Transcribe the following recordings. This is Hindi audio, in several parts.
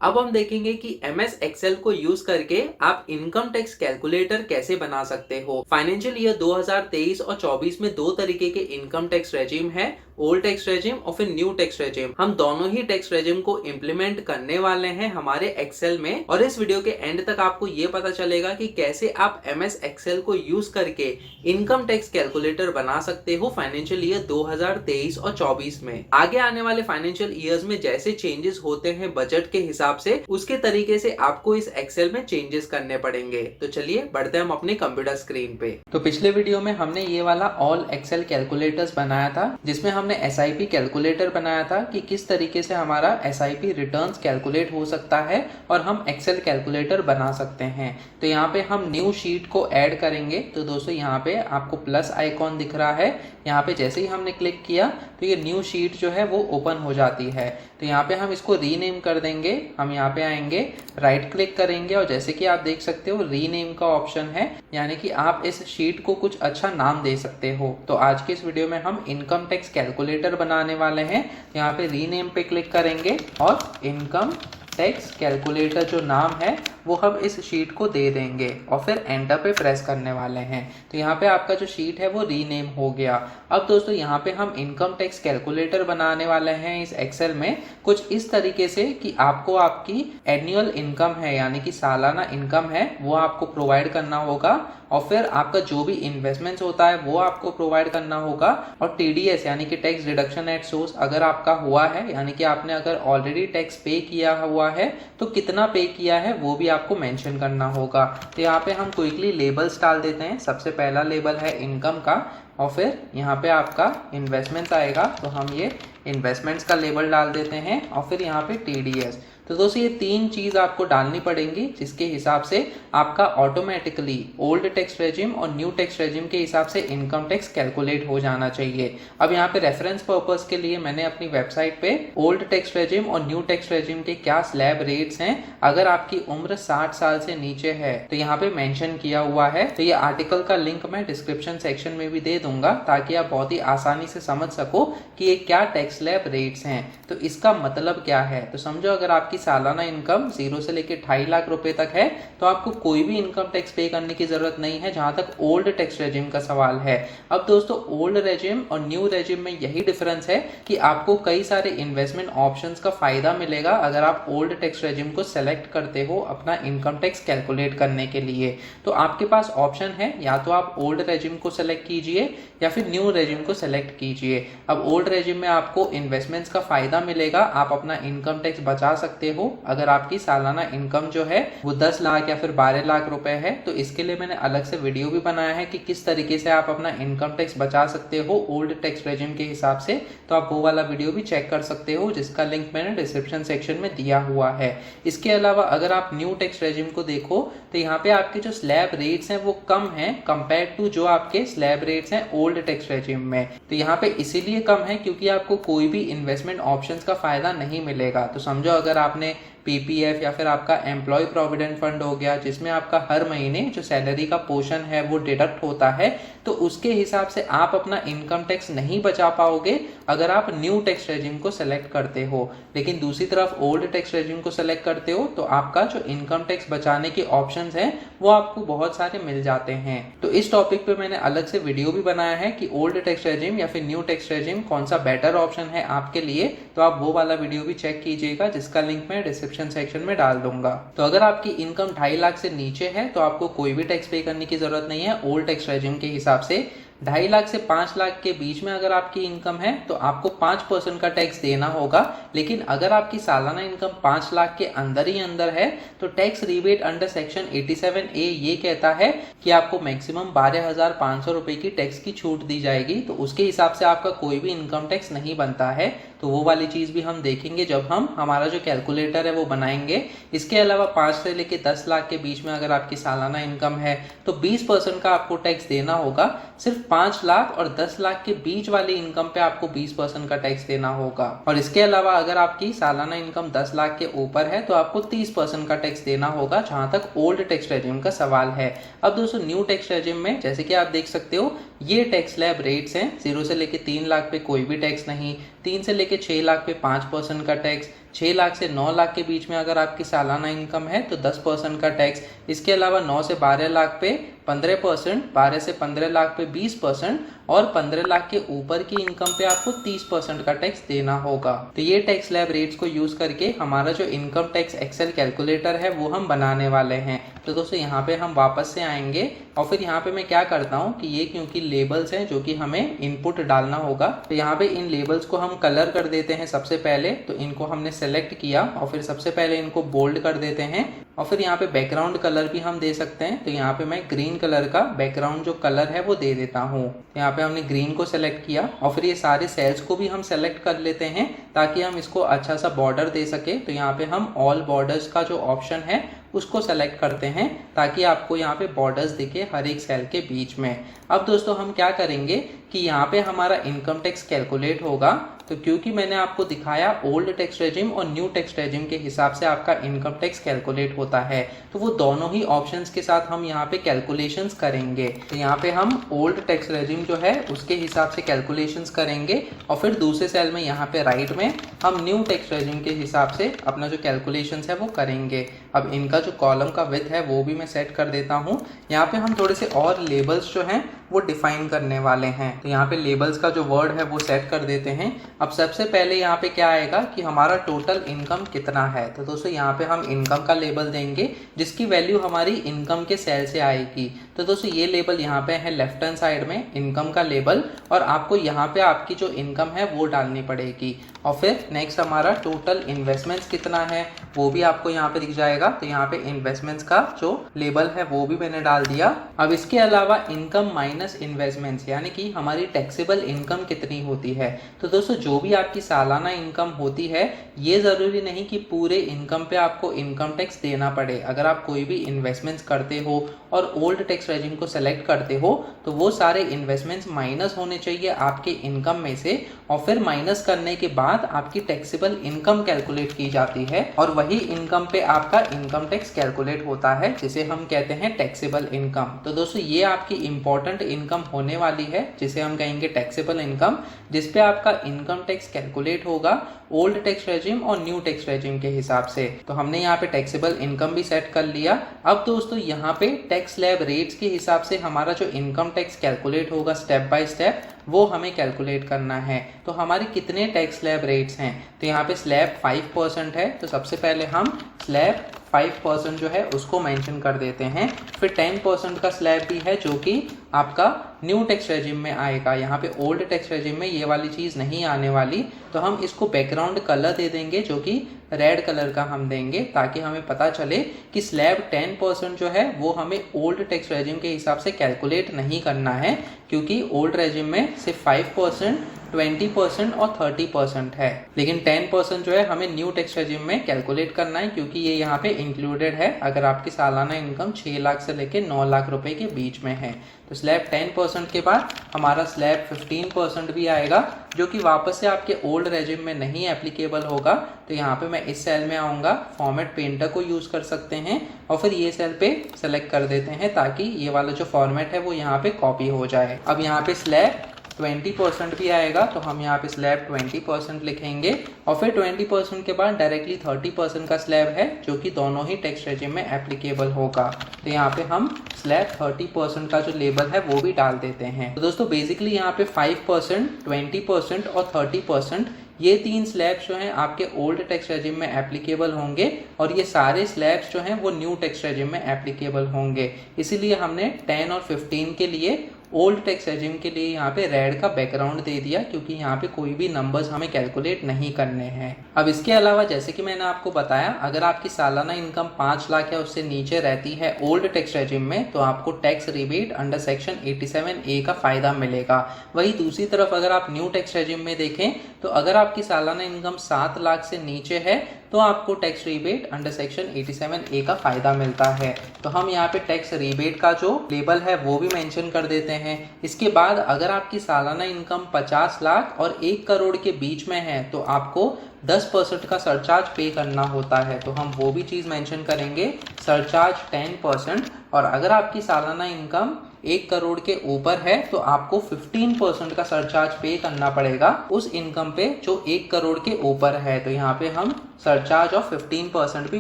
अब हम देखेंगे कि MS एक्सेल को यूज करके आप इनकम टैक्स कैलकुलेटर कैसे बना सकते हो। फाइनेंशियल ईयर 2023 और 24 में दो तरीके के इनकम टैक्स रेजिम है, ओल्ड टैक्स रेजिम और फिर न्यू टैक्स रेजिम। हम दोनों ही टैक्स रेजिम को इम्प्लीमेंट करने वाले हैं हमारे एक्सेल में, और इस वीडियो के एंड तक आपको ये पता चलेगा कि कैसे आप MS एक्सेल को यूज करके इनकम टैक्स कैलकुलेटर बना सकते हो फाइनेंशियल ईयर 2023 और 24 में। आगे आने वाले फाइनेंशियल ईयर्स में जैसे चेंजेस होते हैं बजट के हिसाब से, उसके तरीके से आपको इस एक्सेल में चेंजेस करने पड़ेंगे। तो चलिए बढ़ते हैं हम अपने कंप्यूटर स्क्रीन पे। तो पिछले वीडियो में हमने ये वाला ऑल एक्सेल कैलकुलेटर्स बनाया था, जिसमें हमने SIP कैलकुलेटर बनाया था कि किस तरीके से हमारा SIP रिटर्न्स कैलकुलेट हो सकता है और हम एक्सेल कैलकुलेटर बना सकते हैं। तो यहाँ पे हम न्यू शीट को ऐड करेंगे। तो दोस्तों यहाँ पे आपको प्लस आइकॉन दिख रहा है, यहाँ पे जैसे ही हमने क्लिक किया तो ये न्यू शीट जो है वो ओपन हो जाती है। तो यहाँ पे हम इसको रीनेम कर देंगे। हम यहाँ पे आएंगे, राइट क्लिक करेंगे और जैसे कि आप देख सकते हो रीनेम का ऑप्शन है, यानी कि आप इस शीट को कुछ अच्छा नाम दे सकते हो। तो आज के इस वीडियो में हम इनकम टैक्स कैलकुलेटर बनाने वाले हैं। यहाँ पे रीनेम पे क्लिक करेंगे और इनकम टैक्स कैलकुलेटर जो नाम है वो हम इस शीट को दे देंगे और फिर एंटर पे प्रेस करने वाले हैं। तो यहाँ पे आपका जो शीट है वो रीनेम हो गया। अब दोस्तों यहाँ पे हम इनकम टैक्स कैलकुलेटर बनाने वाले हैं इस एक्सेल में कुछ इस तरीके से कि आपको आपकी एनुअल इनकम है, यानी कि सालाना इनकम है, वो आपको प्रोवाइड करना होगा और फिर आपका जो भी इन्वेस्टमेंट्स होता है वो आपको प्रोवाइड करना होगा, और TDS यानी कि टैक्स डिडक्शन एट सोर्स अगर आपका हुआ है, यानी कि आपने अगर ऑलरेडी टैक्स पे किया हुआ है तो कितना पे किया है वो भी आपको मेंशन करना होगा। तो यहाँ पे हम क्विकली लेबल्स डाल देते हैं। सबसे पहला लेबल है इनकम का, और फिर यहाँ पे आपका इन्वेस्टमेंट्स आएगा तो हम ये इन्वेस्टमेंट्स का लेबल डाल देते हैं, और फिर यहाँ पे TDS। तो दोस्तों ये तीन चीज आपको डालनी पड़ेंगी, जिसके हिसाब से आपका ऑटोमेटिकली ओल्ड टैक्स रेजिम और न्यू टैक्स रेजिम के हिसाब से इनकम टैक्स कैलकुलेट हो जाना चाहिए। अब यहाँ पे रेफरेंस पर्पस के लिए मैंने अपनी वेबसाइट पे ओल्ड टैक्स रेजिम और न्यू टैक्स रेजिम के क्या स्लैब रेट्स हैं, अगर आपकी उम्र 60 साल से नीचे है तो यहाँ पे मेंशन किया हुआ है। तो ये आर्टिकल का लिंक मैं डिस्क्रिप्शन सेक्शन में भी दे दूंगा, ताकि आप बहुत ही आसानी से समझ सको कि ये क्या टैक्स स्लैब रेट्स हैं। तो इसका मतलब क्या है, तो समझो अगर आपकी सालाना इनकम 0 से लेकर 2.5 लाख रुपए तक है तो आपको कोई भी इनकम टैक्स पे करने की जरूरत नहीं है, जहां तक ओल्ड टैक्स रेजिम का सवाल है। अब दोस्तों ओल्ड रेजिम और न्यू रेजिम में यही डिफरेंस है कि आपको कई सारे इन्वेस्टमेंट ऑप्शंस का फायदा मिलेगा अगर आप ओल्ड टैक्स रेजिम को सेलेक्ट करते हो अपना इनकम टैक्स कैलकुलेट करने के लिए। तो आपके पास ऑप्शन है, या तो आप ओल्ड रेजिम को सेलेक्ट कीजिए या फिर न्यू रेजिम को सेलेक्ट कीजिए। अब ओल्ड रेजिम में आपको इन्वेस्टमेंट्स का फायदा मिलेगा, आप अपना इनकम टैक्स बचा सकते हो अगर आपकी सालाना इनकम जो है वो 10 लाख या फिर 12 लाख रुपए है। तो इसके लिए मैंने अलग से वीडियो भी बनाया है कि किस तरीके से आप अपना इनकम टैक्स बचा सकते हो ओल्ड टैक्स रेजिम के हिसाब से। तो आप वो वाला वीडियो भी चेक कर सकते हो, जिसका लिंक मैंने डिस्क्रिप्शन सेक्शन में दिया हुआ है। इसके अलावा अगर आप न्यू टैक्स रेजिम को देखो तो यहाँ पे आपके जो स्लैब रेट्स हैं वो कम है कंपेयर टू जो आपके स्लैब रेट्स हैं ओल्ड टैक्स रेजिम में। तो यहाँ पे इसीलिए कम है क्योंकि आपको कोई भी इन्वेस्टमेंट ऑप्शंस का फायदा नहीं मिलेगा। तो समझो अगर आपने PPF या फिर आपका एम्प्लॉय प्रोविडेंट फंड हो गया, जिसमें आपका हर महीने जो सैलरी का पोर्शन है वो डिडक्ट होता है, तो उसके हिसाब से आप अपना इनकम टैक्स नहीं बचा पाओगे अगर आप न्यू टैक्स रेजिम को सेलेक्ट करते हो। लेकिन दूसरी तरफ ओल्ड टैक्स रेजिम को सेलेक्ट करते हो तो आपका जो इनकम टैक्स बचाने के ऑप्शंस हैं वो आपको बहुत सारे मिल जाते हैं। तो इस टॉपिक पे मैंने अलग से वीडियो भी बनाया है कि ओल्ड टैक्स रेजिम या फिर न्यू टैक्स रेजिम कौन सा बेटर ऑप्शन है आपके लिए। तो आप वो वाला वीडियो भी चेक कीजिएगा, जिसका लिंक मैं डिस्क्रिप्शन सेक्शन में डाल दूंगा। तो अगर आपकी इनकम 2.5 लाख से नीचे है तो आपको कोई भी टैक्स पे करने की जरूरत नहीं है ओल्ड टैक्स रेजिम के हिसाब से। 2.5 लाख से 5 लाख के बीच में अगर आपकी इनकम है तो आपको 5% का टैक्स देना होगा। लेकिन अगर आपकी सालाना इनकम 5 लाख के अंदर ही अंदर है तो tax rebate under section 87A ये कहता है कि आपको मैक्सिमम 12,500 रुपए की टैक्स की छूट दी जाएगी। तो उसके हिसाब से आपका कोई भी इनकम टैक्स नहीं बनता है। तो वो वाली चीज भी हम देखेंगे जब हम हमारा जो कैलकुलेटर है वो बनाएंगे। इसके अलावा 5 से लेके 10 लाख के बीच में अगर आपकी सालाना इनकम है तो 20% का आपको टैक्स देना होगा। सिर्फ 5 लाख और 10 लाख के बीच वाली इनकम पे आपको 20% का टैक्स देना होगा। और इसके अलावा अगर आपकी सालाना इनकम 10 लाख के ऊपर है तो आपको 30% का टैक्स देना होगा, जहां तक ओल्ड टैक्स रेजिम का सवाल है। अब दोस्तों न्यू टैक्स रेजिम में जैसे कि आप देख सकते हो ये टैक्स स्लैब रेट्स हैं। 0 से लेके 3 लाख पे कोई भी टैक्स नहीं, 3 से लेके 6 लाख पे 5% का टैक्स, 6 लाख से 9 लाख के बीच में अगर आपकी सालाना इनकम है तो 10% का टैक्स। इसके अलावा 9 से 12 लाख पे 15%, 12 से 15 लाख पे 20% और 15 लाख के ऊपर की इनकम पे आपको 30% का टैक्स देना होगा। तो ये टैक्स स्लैब रेट्स को यूज करके हमारा जो इनकम टैक्स एक्सेल कैलकुलेटर है वो हम बनाने वाले हैं। तो दोस्तों यहाँ पे हम वापस से आएंगे और फिर यहाँ पे मैं क्या करता हूँ कि ये क्योंकि लेबल्स हैं जो कि हमें इनपुट डालना होगा, तो यहाँ पे इन लेबल्स को हम कलर कर देते हैं। सबसे पहले तो इनको हमने सेलेक्ट किया और फिर सबसे पहले इनको बोल्ड कर देते हैं और फिर यहाँ पे बैकग्राउंड कलर भी हम दे सकते हैं। तो यहाँ पे मैं ग्रीन कलर का बैकग्राउंड जो कलर है वो दे देता हूँ। यहाँ पे हमने ग्रीन को सेलेक्ट किया और फिर ये सारे सेल्स को भी हम सेलेक्ट कर लेते हैं ताकि हम इसको अच्छा सा बॉर्डर दे सके। तो यहाँ पे हम ऑल बॉर्डर्स का जो ऑप्शन है उसको सेलेक्ट करते हैं ताकि आपको यहाँ पे बॉर्डर्स दिखे हर एक सेल के बीच में। अब दोस्तों हम क्या करेंगे कि यहाँ पे हमारा इनकम टैक्स कैलकुलेट होगा। तो क्योंकि मैंने आपको दिखाया ओल्ड टैक्स रेजिम और न्यू टैक्स रेजिम के हिसाब से आपका इनकम टैक्स कैलकुलेट होता है, तो वो दोनों ही ऑप्शंस के साथ हम यहाँ पे कैलकुलेशंस करेंगे। तो यहाँ पे हम ओल्ड टैक्स रेजिम जो है उसके हिसाब से कैलकुलेशंस करेंगे और फिर दूसरे सेल में यहाँ पे राइट में हम न्यू टैक्स रेजिम के हिसाब से अपना जो कैलकुलेशंस है वो करेंगे। अब इनका जो कॉलम का विड्थ है वो भी मैं सेट कर देता हूँ। यहाँ पे हम थोड़े से और लेबल्स जो हैं वो डिफाइन करने वाले हैं। तो यहाँ पे लेबल्स का जो वर्ड है वो सेट कर देते हैं। अब सबसे पहले यहाँ पे क्या आएगा कि हमारा टोटल इनकम कितना है। तो दोस्तों यहाँ पे हम इनकम का लेबल देंगे जिसकी वैल्यू हमारी इनकम के सेल से आएगी। तो दोस्तों ये लेबल यहाँ पे है लेफ्ट हैंड साइड में इनकम का लेबल और आपको यहाँ पे आपकी जो इनकम है वो डालनी पड़ेगी। और फिर नेक्स्ट हमारा टोटल इन्वेस्टमेंट्स कितना है वो भी आपको यहाँ पे दिख जाएगा। तो यहाँ पे इन्वेस्टमेंट्स का जो लेबल है वो भी मैंने डाल दिया। अब इसके अलावा इनकम माइनस इन्वेस्टमेंट्स यानी कि हमारी टैक्सेबल इनकम कितनी होती है। तो दोस्तों जो भी आपकी सालाना इनकम होती है ये ज़रूरी नहीं कि पूरे इनकम पे आपको इनकम टैक्स देना पड़े। अगर आप कोई भी इन्वेस्टमेंट्स करते हो और ओल्ड टैक्स रेजिम को सेलेक्ट करते हो तो वो सारे इन्वेस्टमेंट्स माइनस होने चाहिए आपके इनकम में से और फिर माइनस करने के बाद आपकी टैक्सेबल इनकम कैलकुलेट की जाती है और वही इनकम पे आपका इनकम टैक्स कैलकुलेट होता है जिसे हम कहते हैं टैक्सेबल इनकम। तो दोस्तों ये आपकी इंपॉर्टेंट इनकम होने वाली है जिसे हम कहेंगे टैक्सेबल इनकम, जिसपे आपका इनकम टैक्स कैलकुलेट होगा ओल्ड टैक्स रेजिम और न्यू टैक्स रेजिम के हिसाब से। तो हमने यहाँ पे टैक्सेबल इनकम भी सेट कर लिया। अब दोस्तों यहाँ पे टैक्स स्लैब रेट्स के हिसाब से हमारा जो इनकम टैक्स कैलकुलेट होगा स्टेप बाय स्टेप वो हमें कैलकुलेट करना है। तो हमारे कितने टैक्स स्लैब रेट्स हैं, तो यहाँ पे स्लैब 5% है। तो सबसे पहले हम स्लैब 5% जो है उसको मेंशन कर देते हैं। फिर 10% का स्लैब भी है जो कि आपका न्यू टैक्स रेजिम में आएगा। यहाँ पे ओल्ड टैक्स रेजिम में ये वाली चीज़ नहीं आने वाली, तो हम इसको बैकग्राउंड कलर दे देंगे जो कि रेड कलर का हम देंगे ताकि हमें पता चले कि स्लैब 10% जो है वो हमें ओल्ड टैक्स रेजिम के हिसाब से कैलकुलेट नहीं करना है, क्योंकि ओल्ड रेजिम में सिर्फ 5%, 20% और 30% है, लेकिन 10% जो है हमें न्यू टैक्स रेजिम में कैलकुलेट करना है क्योंकि ये यहाँ पे इंक्लूडेड है अगर आपकी सालाना इनकम 6 लाख से लेके 9 लाख रुपए के बीच में है। तो स्लैब 10% के बाद हमारा स्लैब 15% भी आएगा जो कि वापस से आपके ओल्ड रेजिम में नहीं एप्लीकेबल होगा। तो यहाँ पे मैं इस सेल में आऊँगा, फॉर्मेट पेंटर को यूज़ कर सकते हैं और फिर ये सेल पे सेलेक्ट कर देते हैं ताकि ये वाला जो फॉर्मेट है वो यहाँ पे कॉपी हो जाए। अब यहाँ पे स्लैब 20% भी आएगा तो हम यहाँ पे स्लैब 20% लिखेंगे और फिर 20% के बाद डायरेक्टली 30% का स्लैब है जो कि दोनों ही टैक्स रेजिम में एप्लीकेबल होगा। तो यहाँ पे हम स्लैब 30% का जो लेबल है वो भी डाल देते हैं। तो दोस्तों बेसिकली यहाँ पे 5%, 20% और 30% ये तीन स्लैब्स जो हैं आपके ओल्ड टैक्स रेजिम में एप्लीकेबल होंगे और ये सारे स्लैब्स जो हैं वो न्यू टैक्स रेजिम में एप्लीकेबल होंगे। इसीलिए हमने 10 और 15 के लिए ओल्ड टैक्स रेजिम के लिए यहाँ पे रेड का बैकग्राउंड दे दिया क्योंकि यहाँ पे कोई भी नंबर्स हमें कैलकुलेट नहीं करने हैं। अब इसके अलावा जैसे कि मैंने आपको बताया अगर आपकी सालाना इनकम 5 लाख या उससे नीचे रहती है ओल्ड टैक्स रेजिम में तो आपको tax rebate under section 87A का फायदा मिलेगा। वही दूसरी तरफ अगर आप न्यू टैक्स रेजिम में देखें तो अगर आपकी सालाना इनकम 7 लाख से नीचे है तो आपको tax rebate under section 87A का फायदा मिलता है। तो हम यहाँ पे टैक्स रिबेट का जो लेबल है वो भी मेंशन कर देते हैं। इसके बाद अगर आपकी सालाना इनकम 50 लाख और 1 करोड़ के बीच में है तो आपको 10% का सरचार्ज पे करना होता है। तो हम वो भी चीज़ मेंशन करेंगे, सरचार्ज 10%। और अगर आपकी सालाना इनकम 1 करोड़ के ऊपर है तो आपको 15% का सरचार्ज पे करना पड़ेगा उस इनकम पे जो 1 करोड़ के ऊपर है। तो यहाँ पे हम सरचार्ज ऑफ 15% भी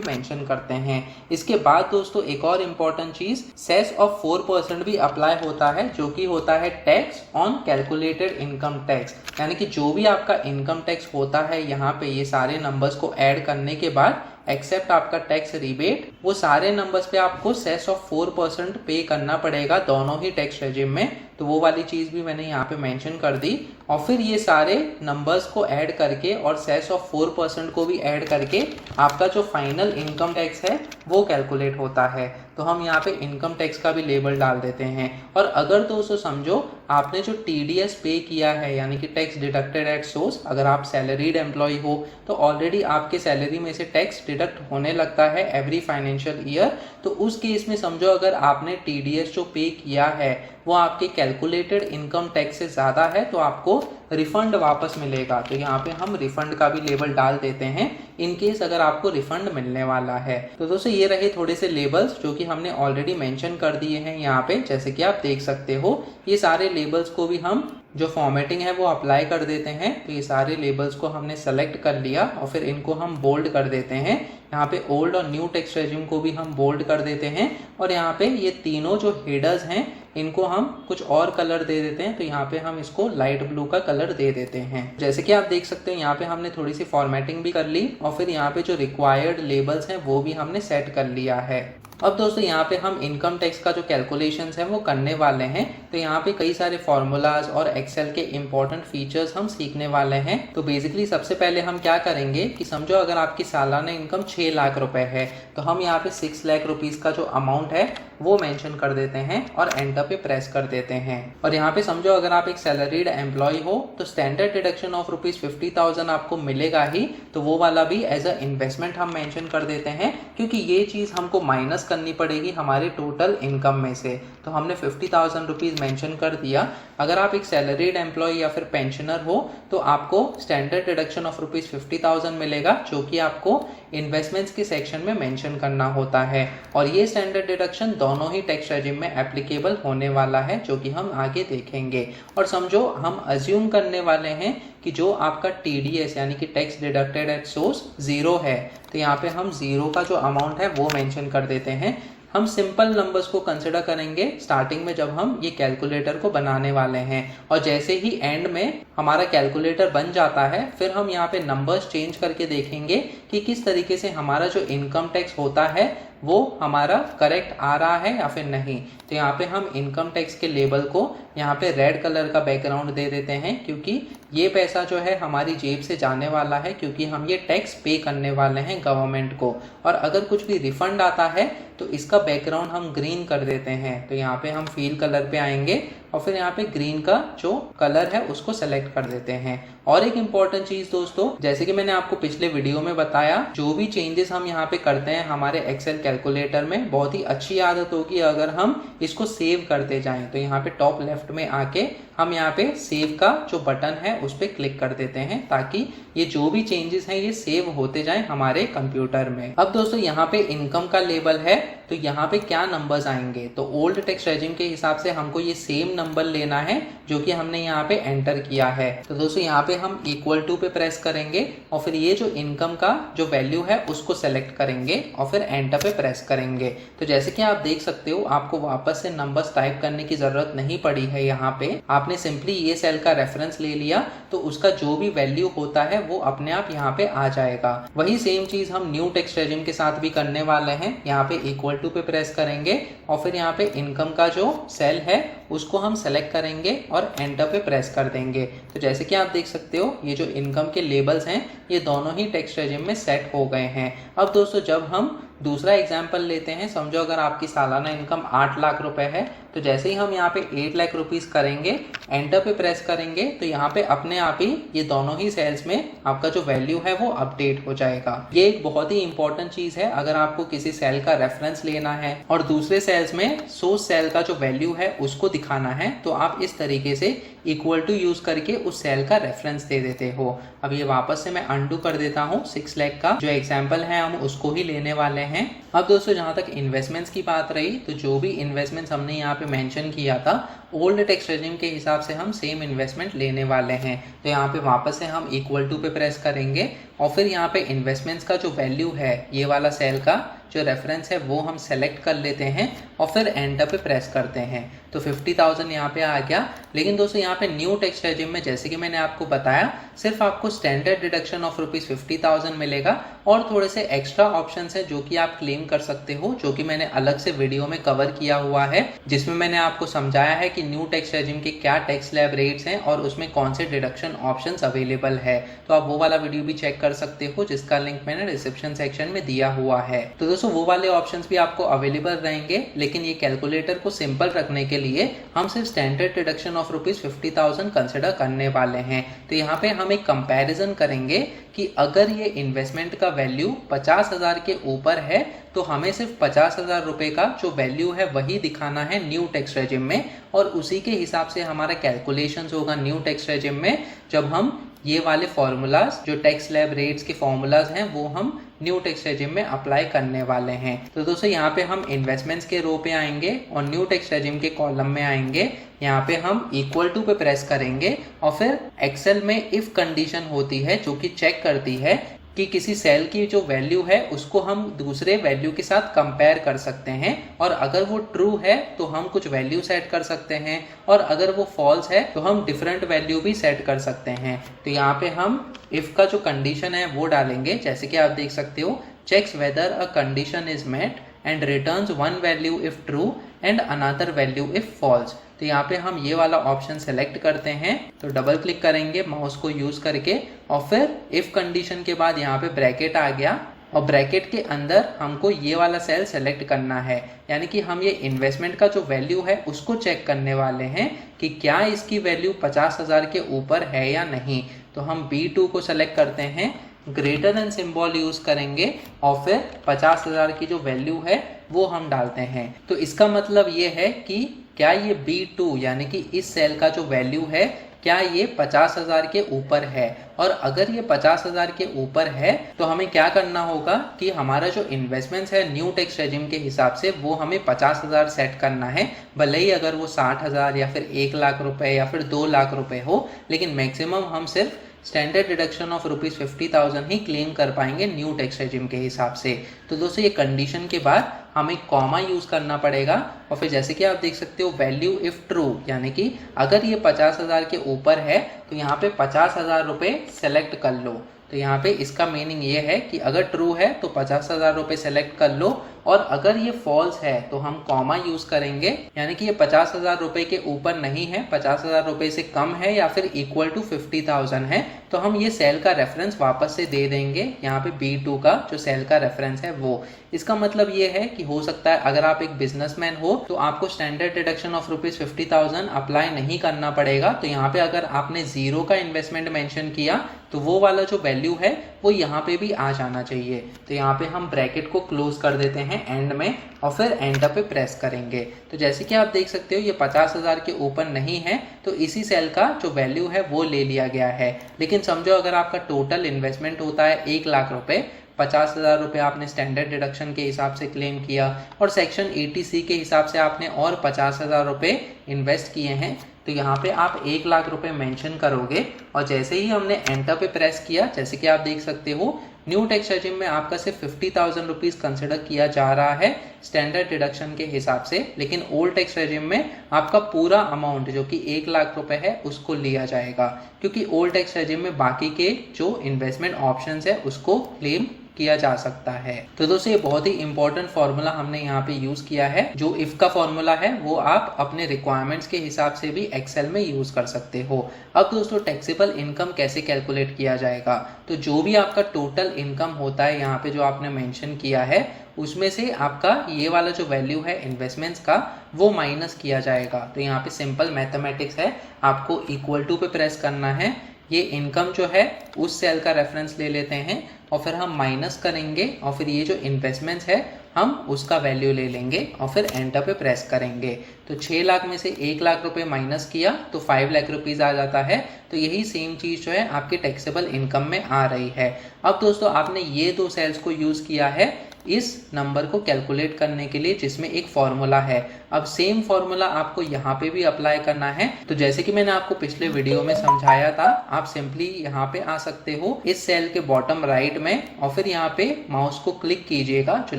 मेंशन करते हैं। इसके बाद दोस्तों एक और इम्पॉर्टेंट चीज, सेस ऑफ 4% भी अप्लाई होता है, जो कि होता है tax on calculated income tax. यानी कि जो भी आपका इनकम टैक्स होता है यहाँ पे ये सारे नंबर्स को ऐड करने के बाद एक्सेप्ट आपका टैक्स रिबेट, वो सारे नंबर्स पे आपको सेस ऑफ 4% पे करना पड़ेगा दोनों ही टैक्स रेजिम में। तो वो वाली चीज़ भी मैंने यहाँ पे मेंशन कर दी। और फिर ये सारे नंबर्स को ऐड करके और सेस ऑफ 4% को भी ऐड करके आपका जो फाइनल इनकम टैक्स है वो कैलकुलेट होता है। तो हम यहाँ पे इनकम टैक्स का भी लेबल डाल देते हैं। और अगर दोस्तों समझो आपने जो TDS पे किया है यानी कि टैक्स डिडक्टेड एट सोर्स, अगर आप सैलरीड एम्प्लॉय हो तो ऑलरेडी आपके सैलरी में से टैक्स डिडक्ट होने लगता है एवरी फाइनेंशियल ईयर। तो उस केस में समझो अगर आपने TDS जो पे किया है वो आपके कैलकुलेटेड इनकम टैक्स से ज़्यादा है तो आपको रिफंड वापस मिलेगा। तो यहाँ पे हम रिफंड का भी लेबल डाल देते हैं इन केस अगर आपको रिफंड मिलने वाला है। तो दोस्तों ये रहे थोड़े से लेबल्स जो कि हमने ऑलरेडी मेंशन कर दिए हैं यहाँ पे, जैसे कि आप देख सकते हो। ये सारे लेबल्स को भी हम जो फॉर्मेटिंग है वो अप्लाई कर देते हैं। तो ये सारे लेबल्स को हमने सेलेक्ट कर लिया और फिर इनको हम बोल्ड कर देते हैं। यहाँ पे ओल्ड और न्यू टैक्स रेजिम को भी हम बोल्ड कर देते हैं। और यहाँ पे ये तीनों जो हेडर्स हैं इनको हम कुछ और कलर दे देते हैं। तो यहाँ पे हम इसको लाइट ब्लू का कलर दे देते हैं। जैसे कि आप देख सकते हैं यहाँ पे हमने थोड़ी सी फॉर्मेटिंग भी कर ली और फिर यहाँ पे जो रिक्वायर्ड लेबल्स हैं वो भी हमने सेट कर लिया है। अब दोस्तों यहाँ पे हम इनकम टैक्स का जो कैलकुलेशंस है वो करने वाले हैं। तो यहाँ पे कई सारे फॉर्मूलाज और एक्सेल के इंपॉर्टेंट फीचर्स हम सीखने वाले हैं। तो बेसिकली सबसे पहले हम क्या करेंगे कि समझो अगर आपकी सालाना इनकम 6 लाख रुपए है तो हम यहाँ पे 6 लाख रुपीज़ का जो अमाउंट है वो मेंशन कर देते हैं और एंटर पे प्रेस कर देते हैं। और यहाँ पे समझो अगर आप एक सैलरीड एम्प्लॉय हो तो स्टैंडर्ड डिडक्शन ऑफ ₹50,000 आपको मिलेगा ही, तो वो वाला भी एज अ इन्वेस्टमेंट हम मेंशन कर देते हैं क्योंकि ये चीज़ हमको माइनस करनी पड़ेगी हमारे टोटल इनकम में से। तो हमने 50,000 रुपीज़ मेंशन कर दिया। अगर आप एक सैलरीड एम्प्लॉय या फिर पेंशनर हो तो आपको स्टैंडर्ड डिडक्शन ऑफ ₹50,000 मिलेगा जो कि आपको इन्वेस्टमेंट्स के सेक्शन में मेंशन करना होता है। और ये स्टैंडर्ड डिडक्शन दोनों ही टैक्स रेजिम में एप्लीकेबल होने वाला है जो कि हम आगे देखेंगे। और समझो हम अज्यूम करने वाले हैं कि जो आपका TDS यानी कि टैक्स डिडक्टेड एट सोर्स 0 है। तो यहाँ पे हम 0 का जो अमाउंट है वो मेंशन कर देते हैं। हम सिंपल नंबर्स को कंसिडर करेंगे स्टार्टिंग में जब हम ये कैलकुलेटर को बनाने वाले हैं। और जैसे ही एंड में हमारा कैलकुलेटर बन जाता है फिर हम यहाँ पे नंबर्स चेंज करके देखेंगे कि किस तरीके से हमारा जो इनकम टैक्स होता है वो हमारा करेक्ट आ रहा है या फिर नहीं। तो यहाँ पे हम इनकम टैक्स के लेबल को यहाँ पे रेड कलर का बैकग्राउंड दे देते हैं क्योंकि ये पैसा जो है हमारी जेब से जाने वाला है, क्योंकि हम ये टैक्स पे करने वाले हैं गवर्नमेंट को। और अगर कुछ भी रिफंड आता है तो इसका बैकग्राउंड हम ग्रीन कर देते हैं। तो यहाँ पे हम फील कलर पे आएंगे और फिर यहाँ पे ग्रीन का जो कलर है उसको सेलेक्ट कर देते हैं। और एक इम्पॉर्टेंट चीज दोस्तों, जैसे कि मैंने आपको पिछले वीडियो में बताया, जो भी चेंजेस हम यहाँ पे करते हैं हमारे एक्सेल कैलकुलेटर में, बहुत ही अच्छी आदत होगी अगर हम इसको सेव करते जाएं। तो यहाँ पे टॉप लेफ्ट में आके हम यहाँ पे सेव का जो बटन है उस पर क्लिक कर देते हैं ताकि ये जो भी चेंजेस हैं ये सेव होते जाएं हमारे कंप्यूटर में। अब दोस्तों यहाँ पे इनकम का लेबल है तो यहाँ पे क्या नंबर्स आएंगे, तो ओल्ड टैक्स रेजिम के हिसाब से हमको ये सेम नंबर लेना है जो कि हमने यहाँ पे एंटर किया है। तो दोस्तों यहाँ पे हम इक्वल टू पे प्रेस करेंगे और फिर ये जो इनकम का जो वैल्यू है उसको सेलेक्ट करेंगे और फिर एंटर पे प्रेस करेंगे। तो जैसे कि आप देख सकते हो आपको वापस से नंबर्स टाइप करने की जरूरत नहीं पड़ी है। यहाँ पे आपने सिंपली ये सेल का रेफरेंस ले लिया तो उसका जो भी वैल्यू होता है वो अपने आप यहाँ पे आ जाएगा। वही सेम चीज हम न्यू टैक्स रेजिम के साथ भी करने वाले हैं। यहाँ पे इक्वल टू पे प्रेस करेंगे और फिर यहाँ पे इनकम का जो सेल है उसको हम सेलेक्ट करेंगे और एंटर पे प्रेस कर देंगे। तो जैसे कि आप देख सकते हो ये जो इनकम के लेबल्स हैं ये दोनों ही टैक्स रेजिम में सेट हो गए हैं। अब दोस्तों जब हम दूसरा एग्जाम्पल लेते हैं, समझो अगर आपकी सालाना इनकम 8 लाख रुपए है तो जैसे ही हम यहाँ पे 8 लाख रुपीस करेंगे एंटर पे प्रेस करेंगे तो यहाँ पे अपने आप ही ये दोनों ही सेल्स में आपका जो वैल्यू है वो अपडेट हो जाएगा। ये एक बहुत ही इंपॉर्टेंट चीज है। अगर आपको किसी सेल का रेफरेंस लेना है और दूसरे सेल्स में सोर्स सेल का जो वैल्यू है उसको दिखाना है तो आप इस तरीके से इक्वल टू यूज करके उस सेल का रेफरेंस दे देते हो। अब ये वापस से मैं अंडू कर देता हूँ। 6 लाख का जो एग्जाम्पल है हम उसको ही लेने वाले हैं। अब दोस्तों जहाँ तक इन्वेस्टमेंट्स की बात रही, तो जो भी इन्वेस्टमेंट्स हमने यहाँ पे मेंशन किया था ओल्ड टैक्स रेजिम के हिसाब से हम सेम इन्वेस्टमेंट लेने वाले हैं। तो यहाँ पे वापस से हम इक्वल टू पे प्रेस करेंगे और फिर यहाँ पे इन्वेस्टमेंट्स का जो वैल्यू है ये वाला सेल का जो रेफरेंस है वो हम सेलेक्ट कर लेते हैं और फिर एंटर पे प्रेस करते हैं। तो 50,000 यहाँ पे आ गया। लेकिन दोस्तों यहाँ पे न्यू टैक्स रेजिम में जैसे कि मैंने आपको बताया सिर्फ आपको स्टैंडर्ड डिडक्शन ऑफ ₹50,000 मिलेगा और थोड़े से एक्स्ट्रा ऑप्शंस है जो कि आप क्लेम कर सकते हो, जो कि मैंने अलग से वीडियो में कवर किया हुआ है जिसमें मैंने आपको समझाया है कि न्यू टैक्स रेजिम के क्या टैक्स स्लैब रेट्स हैं और उसमें कौन से डिडक्शन ऑप्शंस अवेलेबल है। तो आप वो वाला वीडियो भी चेक कर सकते हो जिसका लिंक मैंने डिस्क्रिप्शन सेक्शन में दिया हुआ है। तो दोस्तों वो वाले ऑप्शंस भी आपको अवेलेबल रहेंगे, लेकिन ये कैलकुलेटर को सिंपल रखने के लिए हम सिर्फ स्टैंडर्ड डिडक्शन ऑफ ₹50,000 कंसिडर करने वाले हैं। तो यहाँ पे हम एक कंपैरिजन करेंगे कि अगर ये इन्वेस्टमेंट का वैल्यू 50,000 के ऊपर है तो हमें सिर्फ 50,000 रुपए का जो वैल्यू है वही दिखाना है न्यू टैक्स रेजिम में, और उसी के हिसाब से हमारा कैलकुलेशंस होगा न्यू टैक्स रेजिम में जब हम ये वाले फॉर्मूलाज जो टैक्स स्लैब रेट्स के फॉर्मूलाज हैं वो हम न्यू टैक्स रेजिम में अप्लाई करने वाले हैं। तो दोस्तों यहाँ पे हम इन्वेस्टमेंट्स के रो पे आएंगे और न्यू टैक्स रेजिम के कॉलम में आएंगे। यहाँ पे हम इक्वल टू पे प्रेस करेंगे और फिर एक्सेल में इफ कंडीशन होती है जो कि चेक करती है कि किसी सेल की जो वैल्यू है उसको हम दूसरे वैल्यू के साथ कंपेयर कर सकते हैं, और अगर वो ट्रू है तो हम कुछ वैल्यू सेट कर सकते हैं और अगर वो फॉल्स है तो हम डिफरेंट वैल्यू भी सेट कर सकते हैं। तो यहाँ पे हम इफ का जो कंडीशन है वो डालेंगे, जैसे कि आप देख सकते हो checks whether a condition is met and returns one value if true and another value if false. तो यहाँ पे हम ये वाला ऑप्शन सेलेक्ट करते हैं, तो डबल क्लिक करेंगे माउस को यूज करके और फिर इफ कंडीशन के बाद यहाँ पे ब्रैकेट आ गया और ब्रैकेट के अंदर हमको ये वाला सेल सेलेक्ट करना है, यानी कि हम ये इन्वेस्टमेंट का जो वैल्यू है उसको चेक करने वाले हैं कि क्या इसकी वैल्यू 50,000 के ऊपर है या नहीं। तो हम B2 को सेलेक्ट करते हैं, ग्रेटर देन सिंबल यूज करेंगे और फिर 50,000 की जो वैल्यू है वो हम डालते हैं। तो इसका मतलब ये है कि क्या ये B2 यानी कि इस सेल का जो वैल्यू है क्या ये 50,000 के ऊपर है, और अगर ये 50,000 के ऊपर है तो हमें क्या करना होगा कि हमारा जो इन्वेस्टमेंट्स है न्यू टैक्स रेजिम के हिसाब से वो हमें 50,000 सेट करना है, भले ही अगर वो 60,000 या फिर 1 लाख रुपए या फिर 2 लाख रुपए हो, लेकिन मैक्सिमम हम सिर्फ standard deduction of ₹50,000 he claim कर पाएंगे न्यू टैक्स रेजिम के हिसाब से। तो दोस्तों ये कंडीशन के बाद हमें कॉमा यूज करना पड़ेगा और फिर जैसे कि आप देख सकते हो वैल्यू इफ ट्रू, यानी कि अगर ये 50,000 के ऊपर है तो यहाँ पे 50,000 रुपए सेलेक्ट कर लो। तो यहाँ पे इसका मीनिंग ये है कि अगर ट्रू है तो 50,000 रुपए सेलेक्ट कर लो, और अगर ये फॉल्स है तो हम कॉमा यूज करेंगे, यानी कि ये 50,000 रुपए के ऊपर नहीं है, 50,000 रुपए से कम है या फिर इक्वल टू 50,000 है, तो हम ये सेल का रेफरेंस वापस से दे देंगे यहाँ पे B2 का जो सेल का रेफरेंस है वो। इसका मतलब ये है कि हो सकता है अगर आप एक बिजनेसमैन हो तो आपको स्टैंडर्ड डिडक्शन ऑफ ₹50,000 अप्लाई नहीं करना पड़ेगा। तो यहाँ पे अगर आपने 0 का इन्वेस्टमेंट मेंशन किया तो वो वाला जो वैल्यू है वो यहाँ पे भी आ जाना चाहिए। तो यहाँ पे हम ब्रैकेट को क्लोज कर देते हैं एंड में और फिर एंटर पे प्रेस करेंगे। तो जैसे कि आप देख सकते हो ये 50,000 के ऊपर नहीं है तो इसी सेल का जो वैल्यू है वो ले लिया गया है। लेकिन समझो अगर आपका टोटल इन्वेस्टमेंट होता है 1 लाख रुपए, 50,000 रुपये आपने स्टैंडर्ड डिडक्शन के हिसाब से क्लेम किया और सेक्शन 80C के हिसाब से आपने और 50,000 रुपये इन्वेस्ट किए हैं, तो यहाँ पे आप 1 लाख रुपए मेंशन करोगे और जैसे ही हमने एंटर पे प्रेस किया, जैसे कि आप देख सकते हो न्यू टैक्स रेजिम में आपका सिर्फ 50,000 रुपीज कंसिडर किया जा रहा है स्टैंडर्ड डिडक्शन के हिसाब से, लेकिन ओल्ड टैक्स रेजिम में आपका पूरा अमाउंट जो कि 1 लाख रुपए है उसको लिया जाएगा, क्योंकि ओल्ड टैक्स रेजिम में बाकी के जो इन्वेस्टमेंट ऑप्शंस है उसको क्लेम किया जा सकता है। तो दोस्तों ये बहुत ही इंपॉर्टेंट फॉर्मूला हमने यहाँ पे यूज किया है। जो इफ का फॉर्मूला है वो आप अपने रिक्वायरमेंट्स के हिसाब से भी एक्सेल में यूज कर सकते हो। अब दोस्तों टैक्सेबल इनकम कैसे कैलकुलेट किया जाएगा, तो जो भी आपका टोटल इनकम होता है यहाँ पे जो आपने मेंशन किया है उसमें से आपका ये वाला जो वैल्यू है इन्वेस्टमेंट्स का वो माइनस किया जाएगा। तो यहाँ पे सिंपल मैथमेटिक्स है, आपको इक्वल टू पे प्रेस करना है, ये इनकम जो है उस सेल का रेफरेंस ले लेते हैं, और फिर हम माइनस करेंगे और फिर ये जो इन्वेस्टमेंट्स है हम उसका वैल्यू ले लेंगे और फिर एंटर पे प्रेस करेंगे। तो 6 लाख में से 1 लाख रुपए माइनस किया तो 5 लाख रुपीज़ आ जाता है। तो यही सेम चीज़ जो है आपके टैक्सेबल इनकम में आ रही है। अब दोस्तों आपने ये दो सेल्स को यूज़ किया है इस नंबर को कैलकुलेट करने के लिए जिसमें एक फॉर्मूला है। अब सेम फॉर्मूला आपको यहाँ पे भी अप्लाई करना है। तो जैसे कि मैंने आपको पिछले वीडियो में समझाया था, आप सिंपली यहाँ पे आ सकते हो इस सेल के बॉटम राइट में और फिर यहाँ पे माउस को क्लिक कीजिएगा, जो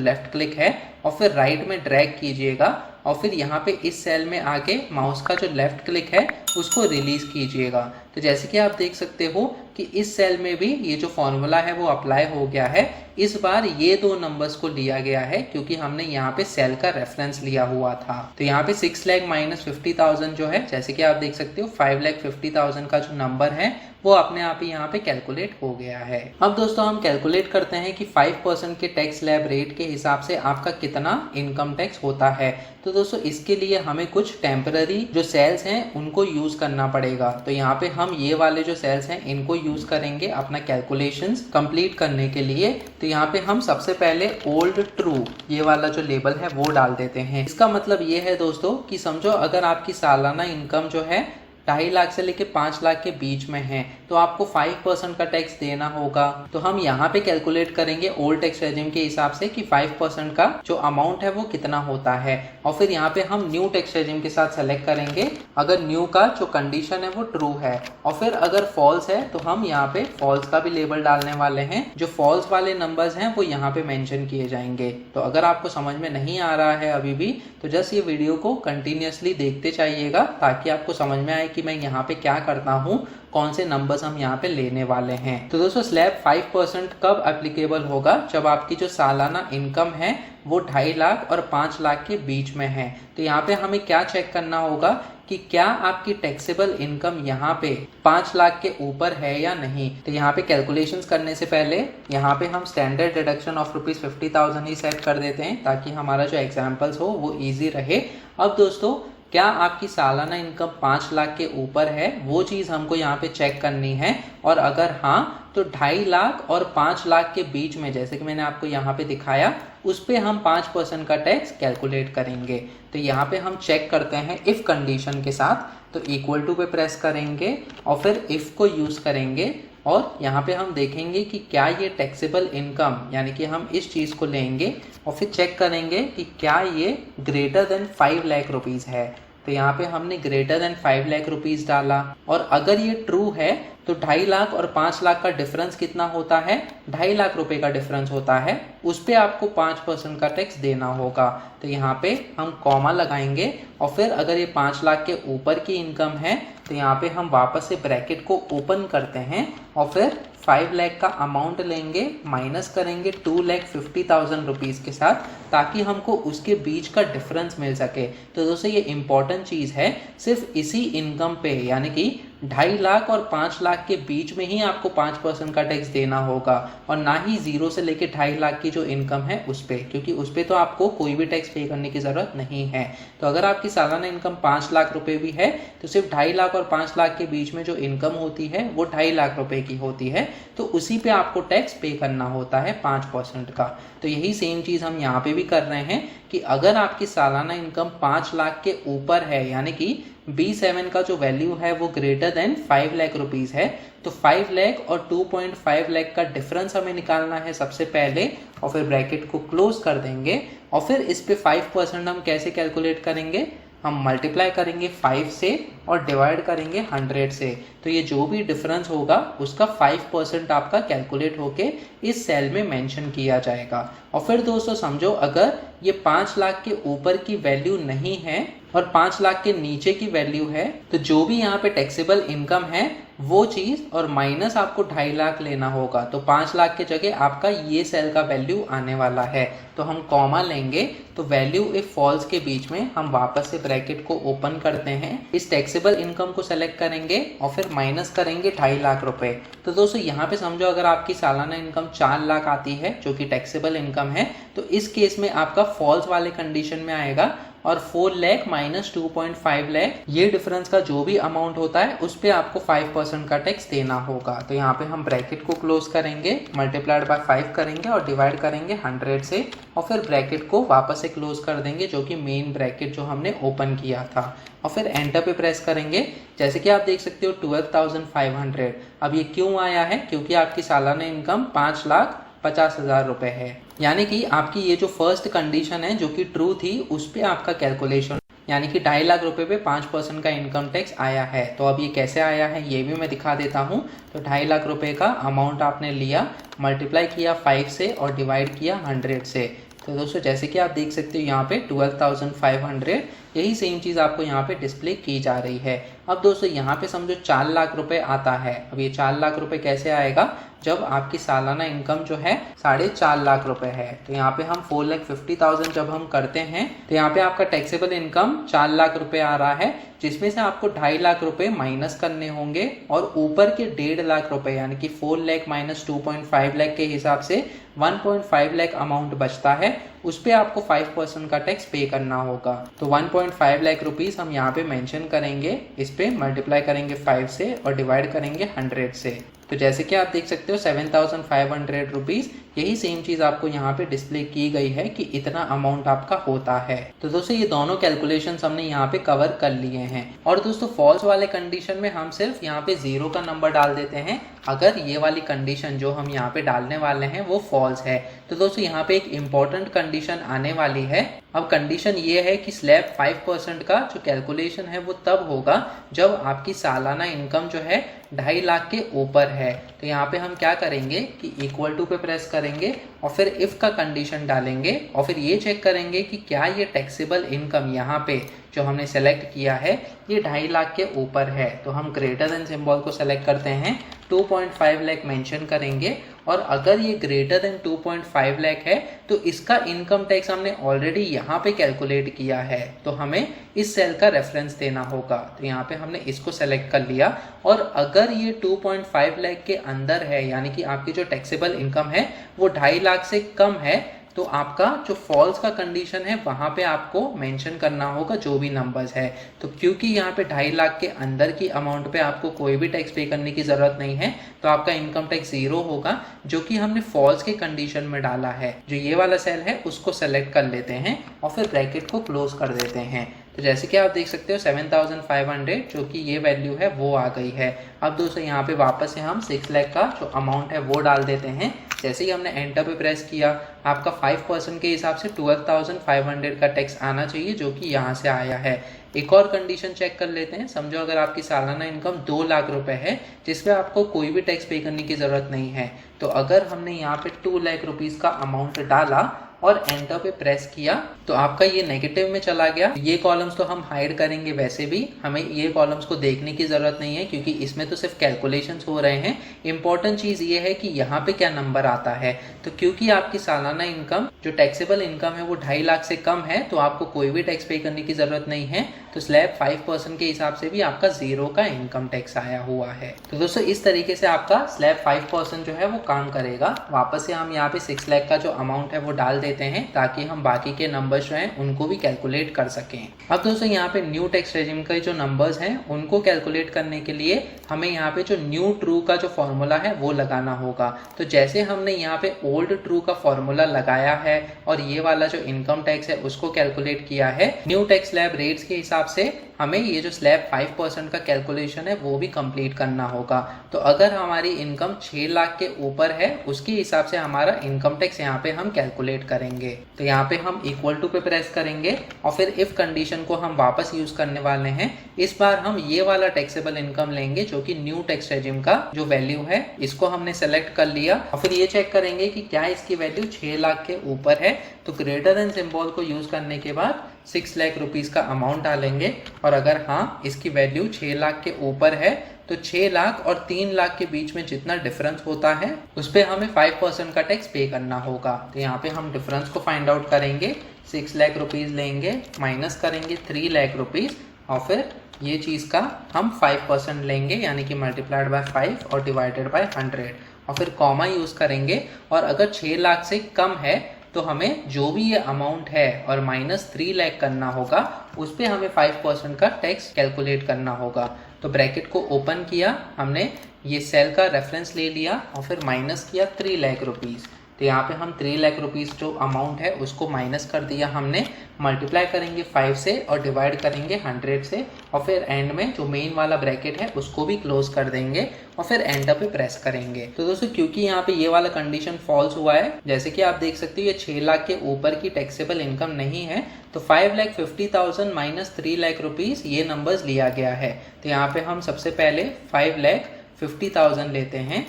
लेफ्ट क्लिक है, और फिर राइट में ड्रैग कीजिएगा और फिर यहाँ पे इस सेल में आके माउस का जो लेफ्ट क्लिक है उसको रिलीज कीजिएगा। तो जैसे कि आप देख सकते हो कि इस सेल में भी ये जो फॉर्मूला है वो अप्लाई हो गया है। इस बार ये दो नंबर्स को लिया गया है क्योंकि हमने यहाँ पे सेल का रेफरेंस लिया हुआ था। तो यहाँ पे 6 लाख माइनस 50,000 जो है, जैसे कि आप देख सकते हो 5,50,000 का जो नंबर है वो अपने आप ही यहाँ पे कैलकुलेट हो गया है। अब दोस्तों हम कैलकुलेट करते हैं कि 5% के टैक्स स्लैब रेट के हिसाब से आपका कितना इनकम टैक्स होता है। तो दोस्तों इसके लिए हमें कुछ टेम्पररी जो सेल्स हैं उनको यूज करना पड़ेगा। तो यहाँ पे हम ये वाले जो सेल्स हैं इनको यूज करेंगे अपना कैलकुलेशंस कंप्लीट करने के लिए। तो यहाँ पे हम सबसे पहले ओल्ड ट्रू ये वाला जो लेबल है वो डाल देते हैं। इसका मतलब ये है दोस्तों कि समझो अगर आपकी सालाना इनकम जो है 2.5 लाख से लेके 5 लाख के बीच में है तो आपको 5% का टैक्स देना होगा। तो हम यहाँ पे कैलकुलेट करेंगे ओल्ड टैक्स रेजिम के हिसाब से कि 5% का जो अमाउंट है वो कितना होता है और फिर यहाँ पे हम न्यू टैक्स रेजिम के साथ सेलेक्ट करेंगे अगर न्यू का जो कंडीशन है वो ट्रू है, और फिर अगर फॉल्स है तो हम यहाँ पे फॉल्स का भी लेबल डालने वाले हैं। जो फॉल्स वाले नंबर्स हैं वो यहाँ पे मेंशन किए जाएंगे। तो अगर आपको समझ में नहीं आ रहा है अभी भी तो जस्ट ये वीडियो को कंटिन्यूअसली देखते चाहिएगा ताकि आपको समझ में आए कि मैं यहाँ पे क्या करता हूँ, कौन से नंबर्स हम यहाँ पे लेने वाले हैं। तो दोस्तों स्लैब 5% कब एप्लीकेबल होगा, जब आपकी जो सालाना इनकम है वो 2.5 लाख और 5 लाख के बीच में है। तो यहाँ पे हमें क्या चेक करना होगा कि क्या आपकी टैक्सेबल इनकम यहाँ पे 5 लाख के ऊपर है या नहीं। तो यहाँ पे कैलकुलेशंस करने से पहले यहाँ पे हम standard deduction of ₹50,000 he set कर देते हैं ताकि हमारा जो एग्जाम्पल्स हो वो ईजी रहे। अब दोस्तों क्या आपकी सालाना इनकम 5 लाख के ऊपर है, वो चीज़ हमको यहाँ पे चेक करनी है। और अगर हाँ तो 2.5 लाख और 5 लाख के बीच में, जैसे कि मैंने आपको यहाँ पे दिखाया, उस पे हम 5% का टैक्स कैलकुलेट करेंगे। तो यहाँ पे हम चेक करते हैं इफ़ कंडीशन के साथ। तो इक्वल टू पे प्रेस करेंगे और फिर इफ़ को यूज़ करेंगे और यहाँ पे हम देखेंगे कि क्या ये टैक्सेबल इनकम, यानी कि हम इस चीज़ को लेंगे और फिर चेक करेंगे कि क्या ये ग्रेटर देन 5 लाख रुपीज़ है। तो यहाँ पे हमने ग्रेटर देन 5 लाख रुपीज़ डाला और अगर ये ट्रू है तो 2.5 लाख और 5 लाख का डिफरेंस कितना होता है, 2.5 लाख रुपए का डिफरेंस होता है। उस पे आपको 5% का टैक्स देना होगा। तो यहाँ पे हम कॉमा लगाएंगे और फिर अगर ये 5 लाख के ऊपर की इनकम है तो यहाँ पे हम वापस से ब्रैकेट को ओपन करते हैं और फिर 5 लाख का अमाउंट लेंगे, माइनस करेंगे 2,50,000 रुपीज़ के साथ ताकि हमको उसके बीच का डिफरेंस मिल सके। तो दोस्तों ये इंपॉर्टेंट चीज़ है, सिर्फ इसी इनकम पे यानी कि 2.5 लाख और 5 लाख के बीच में ही आपको 5% का टैक्स देना होगा और ना ही 0 से लेके 2.5 लाख की जो इनकम है उस पे, क्योंकि उस पे तो आपको कोई भी टैक्स पे करने की ज़रूरत नहीं है। तो अगर आपकी सालाना इनकम 5 लाख रुपए भी है तो सिर्फ 2.5 लाख और 5 लाख के बीच में जो इनकम होती है वो 2.5 लाख रुपए की होती है, तो उसी पे आपको टैक्स पे करना होता है 5% का। तो यही सेम चीज़ हम यहाँ पे भी कर रहे हैं कि अगर आपकी सालाना इनकम 5 लाख के ऊपर है यानी कि B7 का जो वैल्यू है वो ग्रेटर देन 5 लाख रुपीज़ है, तो 5 लाख और 2.5 लाख का डिफरेंस हमें निकालना है सबसे पहले और फिर ब्रैकेट को क्लोज कर देंगे और फिर इस पे 5% हम कैसे कैलकुलेट करेंगे, हम मल्टीप्लाई करेंगे 5 से और डिवाइड करेंगे 100 से। तो ये जो भी डिफरेंस होगा उसका 5% आपका कैलकुलेट होके इस सेल में मेंशन किया जाएगा। और फिर दोस्तों समझो अगर ये 5 लाख के ऊपर की वैल्यू नहीं है और 5 लाख के नीचे की वैल्यू है तो जो भी यहाँ पे टैक्सेबल इनकम है वो चीज़ और माइनस आपको 2.5 लाख लेना होगा। तो 5 लाख के जगह आपका ये सेल का वैल्यू आने वाला है। तो हम कॉमा लेंगे तो वैल्यू इफ फॉल्स के बीच में हम वापस से ब्रैकेट को ओपन करते हैं, इस टैक्सेबल इनकम को सेलेक्ट करेंगे और फिर माइनस करेंगे 2.5 लाख रुपए। तो दोस्तों यहाँ पे समझो अगर आपकी सालाना इनकम 4 लाख आती है जो कि टैक्सेबल इनकम है, तो इस केस में आपका फॉल्स वाले कंडीशन में आएगा और 4 लाख माइनस 2.5 लाख ये डिफरेंस का जो भी अमाउंट होता है उस पे आपको 5% का टैक्स देना होगा। तो यहाँ पे हम ब्रैकेट को क्लोज करेंगे, मल्टीप्लाइड बाय 5 करेंगे और डिवाइड करेंगे 100 से और फिर ब्रैकेट को वापस से क्लोज कर देंगे जो कि मेन ब्रैकेट जो हमने ओपन किया था और फिर एंटर पे प्रेस करेंगे। जैसे कि आप देख सकते हो 12,500। अब ये क्यों आया है? क्योंकि आपकी सालाना इनकम 5,50,000 रुपए है। यानी कि आपकी ये जो फर्स्ट कंडीशन है जो कि ट्रू थी उस पे आपका कैलकुलेशन यानी कि 2.5 लाख रुपए पे 5% का इनकम टैक्स आया है। तो अब ये कैसे आया है ये भी मैं दिखा देता हूँ। तो 2.5 लाख रुपए का अमाउंट आपने लिया, मल्टीप्लाई किया 5 से और डिवाइड किया 100 से। तो दोस्तों जैसे कि आप देख सकते हो यहाँ पे 12,500 यही सेम चीज़ आपको यहाँ पे डिस्प्ले की जा रही है। अब दोस्तों यहाँ पे समझो 4 लाख रुपए आता है। अब ये 4 लाख रुपए कैसे आएगा? जब आपकी सालाना इनकम जो है 4.5 लाख रुपए है। तो यहाँ पे हम 4,50,000 जब हम करते हैं तो यहाँ पे आपका टैक्सेबल इनकम 4 लाख रुपए आ रहा है, जिसमें से आपको 2.5 लाख रुपए माइनस करने होंगे और ऊपर के 1.5 लाख रुपए यानी कि 4 लाख माइनस 2.5 लाख के हिसाब से 1.5 लाख अमाउंट बचता है, उस पे आपको 5% का टैक्स पे करना होगा। तो 1.5 लाख रुपीस हम यहाँ पे मेंशन करेंगे, इस पे मल्टीप्लाई करेंगे 5 से और डिवाइड करेंगे 100 से। तो जैसे कि आप देख सकते हो 7,500 रुपीस यही सेम चीज़ आपको यहाँ पे डिस्प्ले की गई है कि इतना अमाउंट आपका होता है। तो दोस्तों ये दोनों कैलकुलेशंस हमने यहाँ पे कवर कर लिए हैं। और दोस्तों फॉल्स वाले कंडीशन में हम सिर्फ यहाँ पे 0 का नंबर डाल देते हैं अगर ये वाली कंडीशन जो हम यहाँ पे डालने वाले हैं वो फॉल्स है। तो दोस्तों यहाँ पे एक इम्पॉर्टेंट कंडीशन आने वाली है। अब कंडीशन ये है कि स्लैब 5% का जो कैलकुलेशन है वो तब होगा जब आपकी सालाना इनकम जो है 2.5 लाख के ऊपर है। तो यहाँ पे हम क्या करेंगे कि इक्वल टू पे प्रेस करेंगे और फिर इफ का कंडीशन डालेंगे और फिर ये चेक करेंगे कि क्या ये टैक्सेबल इनकम यहाँ पे जो हमने सेलेक्ट किया है ये 2.5 लाख के ऊपर है। तो हम ग्रेटर देन सिंबल को सेलेक्ट करते हैं, 2.5 लाख मेंशन करेंगे और अगर ये ग्रेटर देन 2.5 लाख है तो इसका इनकम टैक्स हमने ऑलरेडी यहाँ पे कैलकुलेट किया है, तो हमें इस सेल का रेफरेंस देना होगा। तो यहाँ पे हमने इसको सेलेक्ट कर लिया और अगर ये 2.5 लाख के अंदर है यानी कि आपकी जो टैक्सेबल इनकम है वो 2.5 लाख से कम है तो आपका जो फॉल्स का कंडीशन है वहाँ पे आपको मेंशन करना होगा जो भी नंबर्स है। तो क्योंकि यहाँ पे 2.5 लाख के अंदर की अमाउंट पे आपको कोई भी टैक्स पे करने की ज़रूरत नहीं है, तो आपका इनकम टैक्स 0 होगा जो कि हमने फॉल्स के कंडीशन में डाला है। जो ये वाला सेल है उसको सेलेक्ट कर लेते हैं और फिर ब्रैकेट को क्लोज कर देते हैं। तो जैसे कि आप देख सकते हो 7,500 जो कि ये वैल्यू है वो आ गई है। अब दोस्तों यहाँ पे वापस से हम 6 लाख का जो अमाउंट है वो डाल देते हैं। जैसे ही हमने एंटर पे प्रेस किया आपका 5% के हिसाब से 12,500 का टैक्स आना चाहिए जो कि यहाँ से आया है। एक और कंडीशन चेक कर लेते हैं। समझो अगर आपकी सालाना इनकम 2 लाख रुपए है जिसमें आपको कोई भी टैक्स पे करने की ज़रूरत नहीं है, तो अगर हमने यहाँ पे 2 लाख रुपीज़ का अमाउंट डाला और एंटर पे प्रेस किया तो आपका ये नेगेटिव में चला गया। ये कॉलम्स तो हम हाइड करेंगे, वैसे भी हमें ये कॉलम्स को देखने की ज़रूरत नहीं है क्योंकि इसमें तो सिर्फ कैलकुलेशंस हो रहे हैं। इंपॉर्टेंट चीज़ ये है कि यहाँ पे क्या नंबर आता है। तो क्योंकि आपकी सालाना इनकम जो टैक्सेबल इनकम है वो 2.5 लाख से कम है तो आपको कोई भी टैक्स पे करने की ज़रूरत नहीं है। तो स्लैब 5% के हिसाब से भी आपका 0 का इनकम टैक्स आया हुआ है। तो दोस्तों इस तरीके से आपका स्लैब 5% जो है वो काम करेगा। वापस से हम यहाँ पे 6 लाख का जो अमाउंट है वो डाल देते हैं ताकि हम बाकी के नंबर्स जो हैं उनको भी कैलकुलेट कर सकें। अब दोस्तों यहाँ पे न्यू टैक्स रेजिम के जो नंबर्स हैं उनको कैलकुलेट करने के लिए हमें यहाँ पे जो न्यू ट्रू का जो फॉर्मूला है वो लगाना होगा। तो जैसे हमने यहाँ पे ओल्ड ट्रू का फॉर्मूला लगाया है और ये वाला जो इनकम टैक्स है उसको कैलकुलेट किया है, न्यू टैक्स स्लैब रेट्स के हिसाब से हमें ये जो स्लैब 5% का कैलकुलेशन है वो भी कंप्लीट करना होगा। तो अगर हमारी इनकम 6 लाख के ऊपर है उसके हिसाब से हमारा इनकम टैक्स यहाँ पे हम कैलकुलेट करेंगे। तो यहाँ पे हम इक्वल टू पे प्रेस करेंगे और फिर इफ कंडीशन को हम वापस यूज करने वाले हैं। इस बार हम ये वाला टैक्सेबल इनकम लेंगे जो कि न्यू टैक्स रेजिम का जो वैल्यू है इसको हमने सेलेक्ट कर लिया और फिर ये चेक करेंगे कि क्या इसकी वैल्यू 6 लाख के ऊपर है। तो ग्रेटर देन सिंबल को यूज करने के बाद 6 लाख रुपीज़ का अमाउंट डालेंगे और अगर हाँ इसकी वैल्यू 6 लाख के ऊपर है तो 6 लाख और 3 लाख के बीच में जितना डिफरेंस होता है उस पर हमें 5% का टैक्स पे करना होगा। तो यहाँ पे हम डिफरेंस को फाइंड आउट करेंगे, 6 लाख रुपीज़ लेंगे, माइनस करेंगे 3 लाख रुपीज़ और फिर ये चीज़ का हम 5% लेंगे यानी कि मल्टीप्लाइड बाय 5 और डिवाइडेड बाय 100 और फिर कॉमा यूज़ करेंगे और अगर 6 लाख से कम है तो हमें जो भी ये अमाउंट है और -3 लाख करना होगा, उस पर हमें 5% का टैक्स कैलकुलेट करना होगा। तो ब्रैकेट को ओपन किया, हमने ये सेल का रेफरेंस ले लिया और फिर माइनस किया 3 लाख रुपीज़। तो यहाँ पे हम 3 लाख रुपीज़ जो अमाउंट है उसको माइनस कर दिया हमने, मल्टीप्लाई करेंगे 5 से और डिवाइड करेंगे 100 से, और फिर एंड में जो मेन वाला ब्रैकेट है उसको भी क्लोज कर देंगे और फिर एंटर पे प्रेस करेंगे। तो दोस्तों क्योंकि यहाँ पे ये वाला कंडीशन फॉल्स हुआ है, जैसे कि आप देख सकते हो ये 6 लाख के ऊपर की टैक्सेबल इनकम नहीं है, तो 5,50,000 माइनस 3 लाख रुपीज़ ये नंबर्स लिया गया है। तो यहाँ पे हम सबसे पहले 5,50,000 लेते हैं।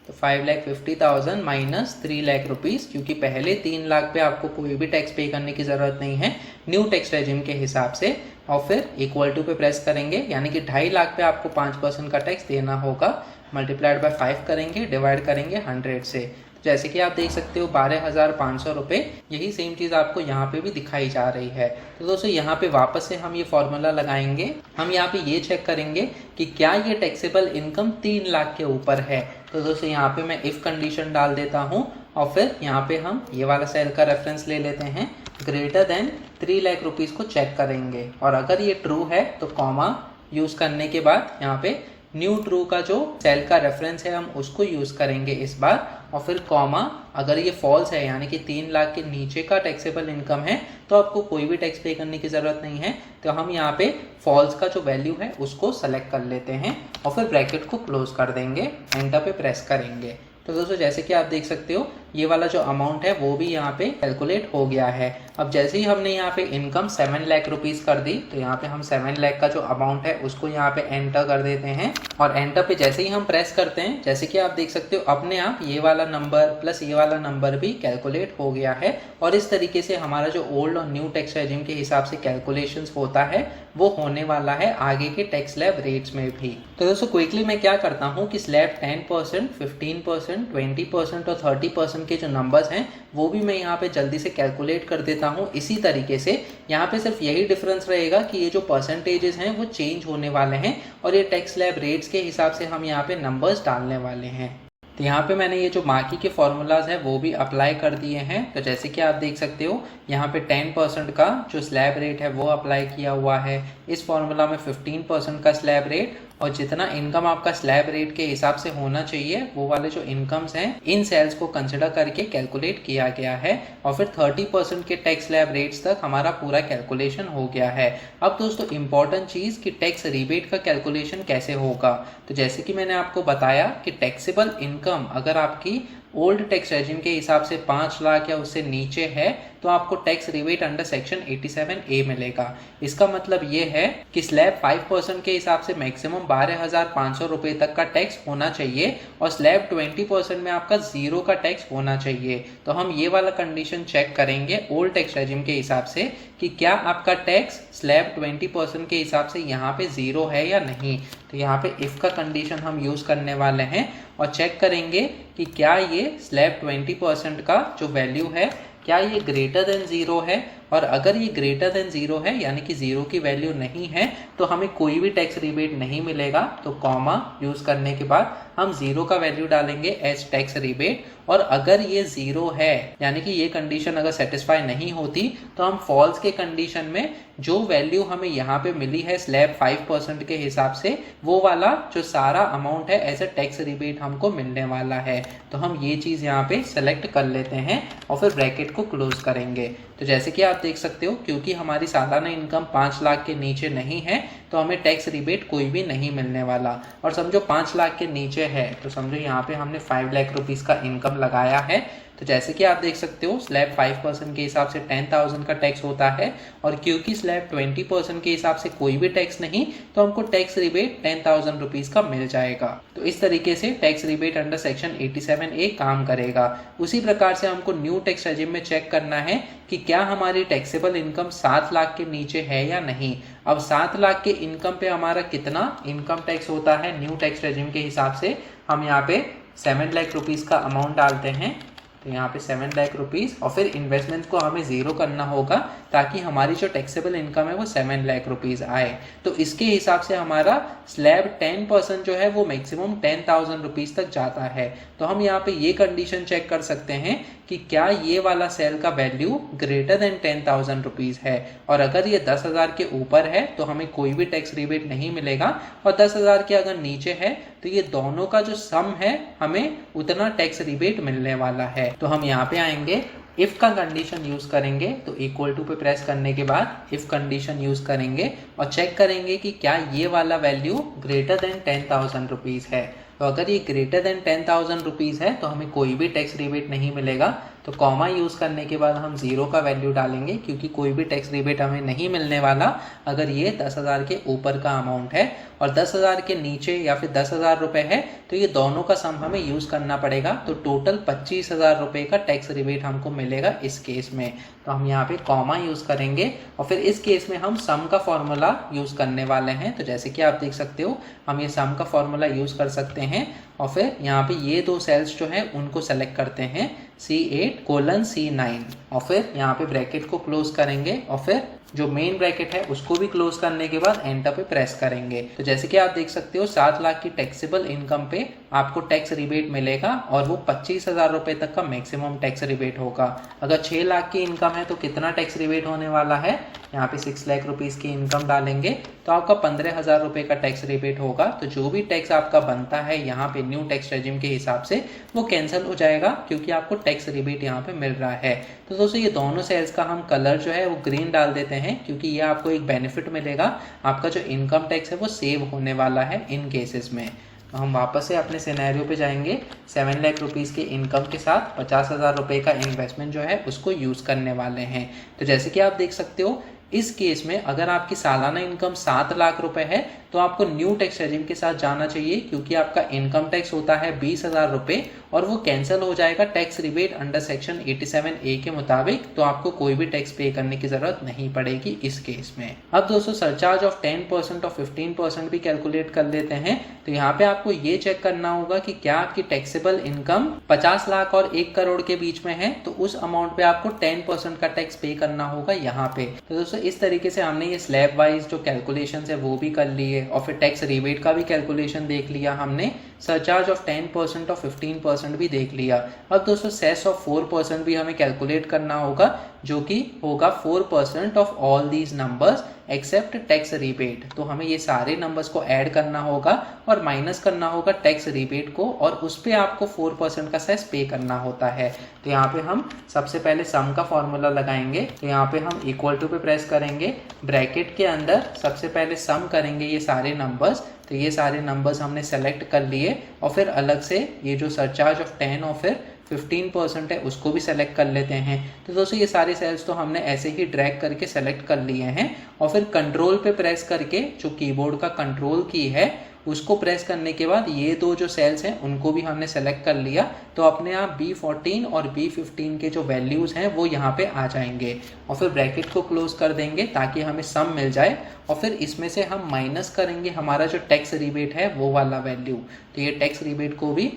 तो 5,50,000 माइनस 3 लाख रुपीज़, क्योंकि पहले 3 लाख पे आपको कोई भी टैक्स पे करने की ज़रूरत नहीं है न्यू टैक्स रेजिम के हिसाब से, और फिर इक्वल टू पे प्रेस करेंगे, यानी कि 2.5 लाख पे आपको 5% का टैक्स देना होगा, मल्टीप्लाइड बाय 5 करेंगे, डिवाइड करेंगे 100 से। जैसे कि आप देख सकते हो 12,500 रुपये, यही सेम चीज़ आपको यहाँ पे भी दिखाई जा रही है। तो दोस्तों यहाँ पे वापस से हम ये फॉर्मूला लगाएंगे, हम यहाँ पे ये चेक करेंगे कि क्या ये टैक्सेबल इनकम 3 लाख के ऊपर है। तो दोस्तों यहाँ पे मैं इफ़ कंडीशन डाल देता हूँ और फिर यहाँ पे हम ये वाला सेल का रेफरेंस ले लेते हैं, ग्रेटर देन 3 लाख रुपीज़ को चेक करेंगे, और अगर ये ट्रू है तो कॉमा यूज़ करने के बाद यहाँ पे न्यू ट्रू का जो सेल का रेफरेंस है हम उसको यूज़ करेंगे इस बार, और फिर कॉमा अगर ये फॉल्स है यानी कि 3 लाख के नीचे का टैक्सेबल इनकम है तो आपको कोई भी टैक्स पे करने की ज़रूरत नहीं है, तो हम यहाँ पे फॉल्स का जो वैल्यू है उसको सेलेक्ट कर लेते हैं और फिर ब्रैकेट को क्लोज कर देंगे, एंटर पे प्रेस करेंगे। तो दोस्तों जैसे कि आप देख सकते हो ये वाला जो अमाउंट है वो भी यहाँ पे कैलकुलेट हो गया है। अब जैसे ही हमने यहाँ पे इनकम 7 लाख रुपीज़ कर दी, तो यहाँ पे हम 7 लाख का जो अमाउंट है उसको यहाँ पे एंटर कर देते हैं, और एंटर पे जैसे ही हम प्रेस करते हैं, जैसे कि आप देख सकते हो अपने आप ये वाला नंबर प्लस ये वाला नंबर भी कैलकुलेट हो गया है, और इस तरीके से हमारा जो ओल्ड और न्यू टैक्स रेजिम के हिसाब से कैलकुलेशंस होता है वो होने वाला है आगे के टैक्स स्लैब रेट्स में भी। तो दोस्तों क्विकली मैं क्या करता हूँ कि स्लैब 10%, 15%, 20% और 30% के जो नंबर्स हैं वो भी मैं यहाँ पे जल्दी से कैलकुलेट कर देता हूँ। इसी तरीके से यहाँ पे सिर्फ यही डिफरेंस रहेगा कि ये जो परसेंटेजेस हैं वो चेंज होने वाले हैं, और ये टैक्स स्लैब रेट्स के हिसाब से हम यहाँ पे नंबर्स डालने वाले हैं। तो यहाँ पे मैंने ये जो बाकी के फॉर्मूलाज है वो भी अप्लाई कर दिए हैं। तो जैसे कि आप देख सकते हो यहाँ पे 10% का जो स्लैब रेट है वो अप्लाई किया हुआ है, इस फॉर्मूला में 15% का स्लैब रेट, और जितना इनकम आपका स्लैब रेट के हिसाब से होना चाहिए वो वाले जो इनकम्स हैं इन सेल्स को कंसिडर करके कैलकुलेट किया गया है, और फिर 30% के टैक्स स्लैब रेट्स तक हमारा पूरा कैलकुलेशन हो गया है। अब दोस्तों इंपॉर्टेंट चीज़ कि टैक्स रिबेट का कैलकुलेशन कैसे होगा। तो जैसे कि मैंने आपको बताया कि टैक्सेबल इनकम अगर आपकी ओल्ड टैक्स रेजिम के हिसाब से 5 लाख या उससे नीचे है तो आपको tax rebate under section 87A मिलेगा। इसका मतलब ये है कि स्लैब 5% के हिसाब से मैक्सिमम 12,500 रुपये तक का टैक्स होना चाहिए, और स्लैब 20% में आपका 0 का टैक्स होना चाहिए। तो हम ये वाला कंडीशन चेक करेंगे ओल्ड टैक्स रेजिम के हिसाब से कि क्या आपका टैक्स स्लैब 20% के हिसाब से यहाँ पे 0 है या नहीं। तो यहाँ पे इफ़ का कंडीशन हम यूज़ करने वाले हैं और चेक करेंगे कि क्या ये स्लैब 20% का जो वैल्यू है क्या ये ग्रेटर देन 0 है, और अगर ये ग्रेटर देन 0 है यानी कि 0 की वैल्यू नहीं है तो हमें कोई भी टैक्स रिबेट नहीं मिलेगा। तो कॉमा यूज़ करने के बाद हम 0 का वैल्यू डालेंगे एज टैक्स रिबेट, और अगर ये 0 है यानी कि ये कंडीशन अगर सेटिस्फाई नहीं होती तो हम फॉल्स के कंडीशन में जो वैल्यू हमें यहाँ पे मिली है स्लैब 5% के हिसाब से वो वाला जो सारा अमाउंट है एज अ टैक्स रिबेट हमको मिलने वाला है। तो हम ये चीज़ यहाँ पे सेलेक्ट कर लेते हैं और फिर ब्रैकेट को क्लोज करेंगे। तो जैसे कि आप देख सकते हो क्योंकि हमारी सालाना इनकम 5 लाख के नीचे नहीं है तो हमें टैक्स रिबेट कोई भी नहीं मिलने वाला, और समझो 5 लाख के नीचे है तो समझो यहाँ पे हमने 5 लाख रुपीज़ का इनकम लगाया है। तो जैसे कि आप देख सकते हो स्लैब 5% के हिसाब से 10,000 का टैक्स होता है, और क्योंकि स्लैब 20% के हिसाब से कोई भी टैक्स नहीं तो हमको टैक्स रिबेट 10,000 रुपीज़ का मिल जाएगा। तो इस तरीके से tax rebate under section 87A काम करेगा। उसी प्रकार से हमको न्यू टैक्स रेजिम में चेक करना है कि क्या हमारी टैक्सेबल इनकम 7 लाख के नीचे है या नहीं। अब 7 लाख के इनकम पे हमारा कितना इनकम टैक्स होता है न्यू टैक्स रेजिम के हिसाब से, हम यहाँ पे 7 लाख रुपीज़ का अमाउंट डालते हैं। तो यहाँ पे 7 लाख रुपीज़, और फिर इन्वेस्टमेंट को हमें 0 करना होगा ताकि हमारी जो टैक्सेबल इनकम है वो 7 लाख रुपीज़ आए। तो इसके हिसाब से हमारा स्लैब 10% जो है वो मैक्सिमम 10,000 रुपीज़ तक जाता है। तो हम यहाँ पे ये कंडीशन चेक कर सकते हैं कि क्या ये वाला सेल का वैल्यू ग्रेटर देन 10,000 रुपीज़ है, और अगर ये 10,000 के ऊपर है तो हमें कोई भी टैक्स रिबेट नहीं मिलेगा, और 10,000 के अगर नीचे है तो ये दोनों का जो सम है हमें उतना टैक्स रिबेट मिलने वाला है। तो हम यहाँ पे आएंगे, इफ का कंडीशन यूज करेंगे, तो इक्वल टू पे प्रेस करने के बाद इफ कंडीशन यूज करेंगे और चेक करेंगे कि क्या ये वाला वैल्यू ग्रेटर देन 10,000 रुपीज़ है। तो अगर ये ग्रेटर देन 10,000 रुपीज़ है तो हमें कोई भी टैक्स रिबेट नहीं मिलेगा। तो कॉमा यूज़ करने के बाद हम 0 का वैल्यू डालेंगे, क्योंकि कोई भी टैक्स रिबेट हमें नहीं मिलने वाला अगर ये 10,000 के ऊपर का अमाउंट है, और 10,000 के नीचे या फिर 10,000 रुपये है तो ये दोनों का सम हमें यूज़ करना पड़ेगा। तो टोटल 25,000 रुपये का टैक्स रिबेट हमको मिलेगा इस केस में। तो हम यहाँ पे कॉमा यूज़ करेंगे और फिर इस केस में हम सम का फॉर्मूला यूज़ करने वाले हैं। तो जैसे कि आप देख सकते हो हम ये सम का फॉर्मूला यूज़ कर सकते हैं, और फिर यहाँ पे ये दो सेल्स जो है उनको सेलेक्ट करते हैं C8:C9, और फिर यहाँ पे ब्रैकेट को क्लोज करेंगे और फिर जो मेन ब्रैकेट है उसको भी क्लोज करने के बाद एंटर पे प्रेस करेंगे। तो जैसे कि आप देख सकते हो 7 लाख की टैक्सेबल इनकम पे आपको टैक्स रिबेट मिलेगा, और वो 25,000 रुपये तक का मैक्सिमम टैक्स रिबेट होगा। अगर 6 लाख की इनकम है तो कितना टैक्स रिबेट होने वाला है, यहाँ पे 6 लाख रुपीज़ की इनकम डालेंगे तो आपका 15,000 रुपये का टैक्स रिबेट होगा। तो जो भी टैक्स आपका बनता है यहाँ पे न्यू टैक्स रेजिम के हिसाब से वो कैंसिल हो जाएगा, क्योंकि आपको टैक्स रिबेट यहाँ पे मिल रहा है। तो दोस्तों ये दोनों सेल्स का हम कलर जो है वो ग्रीन डाल देते हैं, क्योंकि ये आपको एक बेनिफिट मिलेगा, आपका जो इनकम टैक्स है वो सेव होने वाला है इन केसेस में। तो हम वापस से अपने सिनेरियो पे जाएंगे। 7 लाख रुपीज़ के इनकम के साथ 50,000 रुपये का इन्वेस्टमेंट जो है उसको यूज़ करने वाले हैं। तो जैसे कि आप देख सकते हो इस केस में अगर आपकी सालाना इनकम 7 लाख रुपए है तो आपको न्यू टैक्स रेजिम के साथ जाना चाहिए, क्योंकि आपका इनकम टैक्स होता है 20,000 रुपये और वो कैंसिल हो जाएगा tax rebate under section 87A के मुताबिक। तो आपको कोई भी टैक्स पे करने की जरूरत नहीं पड़ेगी इस केस में। अब दोस्तों सरचार्ज ऑफ 10% और 15% भी कैलकुलेट कर लेते हैं। तो यहाँ पे आपको ये चेक करना होगा कि क्या आपकी टैक्सेबल इनकम 50 लाख और 1 करोड़ के बीच में है, तो उस अमाउंट पे आपको 10% का टैक्स पे करना होगा यहाँ पे। तो दोस्तों इस तरीके से हमने ये स्लैब वाइज जो कैलकुलेशन है वो भी कर लिए, और फिर टैक्स रिबेट का भी कैलकुलेशन देख लिया हमने, सरचार्ज ऑफ 10% और 15% भी देख लिया। अब दोस्तों सेस ऑफ 4% भी हमें कैलकुलेट करना होगा, जो कि होगा 4% of all these numbers accept tax rebate. तो हमें ये सारे नंबर्स को ऐड करना होगा और माइनस करना होगा टैक्स रिबेट को, और उस पर आपको 4% का सेस पे करना होता है। तो यहाँ पे हम सबसे पहले सम का फॉर्मूला लगाएंगे। तो यहाँ पे हम इक्वल टू पे प्रेस करेंगे, ब्रैकेट के अंदर सबसे पहले सम करेंगे ये सारे नंबर्स। तो ये सारे नंबर्स हमने सेलेक्ट कर लिए, और फिर अलग से ये जो सरचार्ज ऑफ 10 और फिर 15% है उसको भी सेलेक्ट कर लेते हैं। तो दोस्तों ये सारे सेल्स तो हमने ऐसे ही ड्रैग करके सेलेक्ट कर लिए हैं, और फिर कंट्रोल पे प्रेस करके जो कीबोर्ड का कंट्रोल की है उसको प्रेस करने के बाद ये दो जो सेल्स हैं उनको भी हमने सेलेक्ट कर लिया। तो अपने आप B14 और B15 के जो वैल्यूज़ हैं वो यहाँ पे आ जाएंगे, और फिर ब्रैकेट को क्लोज कर देंगे ताकि हमें सम मिल जाए, और फिर इसमें से हम माइनस करेंगे हमारा जो टैक्स रिबेट है वो वाला वैल्यू। तो ये टैक्स रिबेट को भी